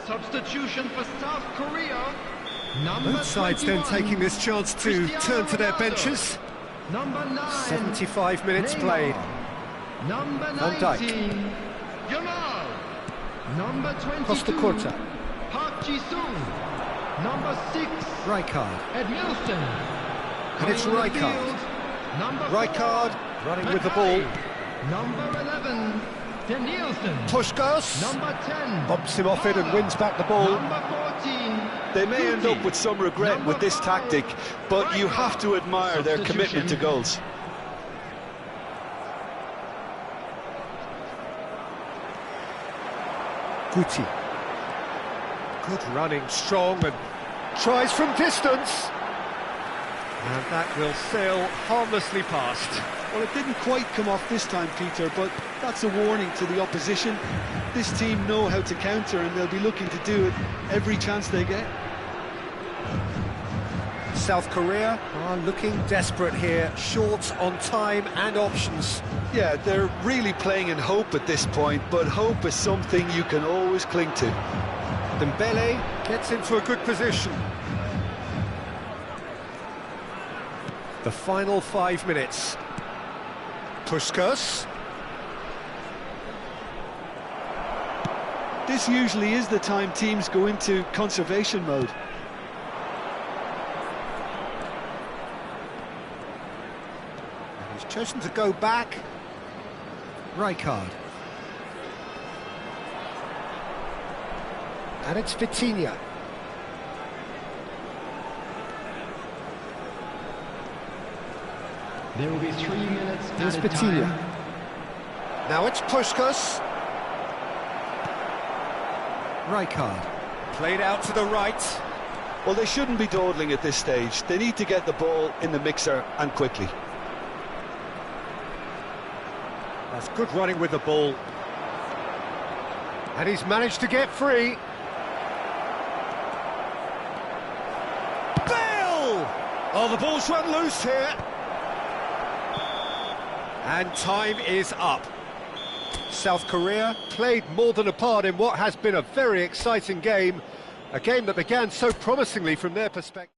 Substitution for South Korea. Number Both sides then 21, taking this chance to Cristiano turn to their Ronaldo. benches. Number 9, 75 minutes Neymar. played. Number Van Dijk. 19, Yamal. Number 22, Costa Corta. Park Ji-sung. Number 6, Rijkaard. Edmilson. And it's Coming on the Rijkaard. field, Number 4, Rijkaard running with the ball. Number 11, Danielson. Puskás Number 10, bumps him off it and wins back the ball. Number 14, They may end up with some regret Number with this 5, tactic, but you have to admire their commitment to goals. Guti. Good running, strong, and tries from distance. And that will sail harmlessly past. Well, it didn't quite come off this time, Peter, but that's a warning to the opposition. This team know how to counter, and they'll be looking to do it every chance they get. South Korea are looking desperate here, short on time and options. Yeah, they're really playing in hope at this point, but hope is something you can always cling to. Dembele gets into a good position. The final 5 minutes. Puskás. This usually is the time teams go into conservation mode. He's chosen to go back. Rijkaard. And it's Vitinha. There will be 3 minutes Here's added Vitinha. time. Now it's Puskás. Rijkaard. Played out to the right. Well, they shouldn't be dawdling at this stage. They need to get the ball in the mixer, and quickly. That's good running with the ball. And he's managed to get free. Bale! Oh, the ball's run loose here. And time is up. South Korea played more than a part in what has been a very exciting game. A game that began so promisingly from their perspective.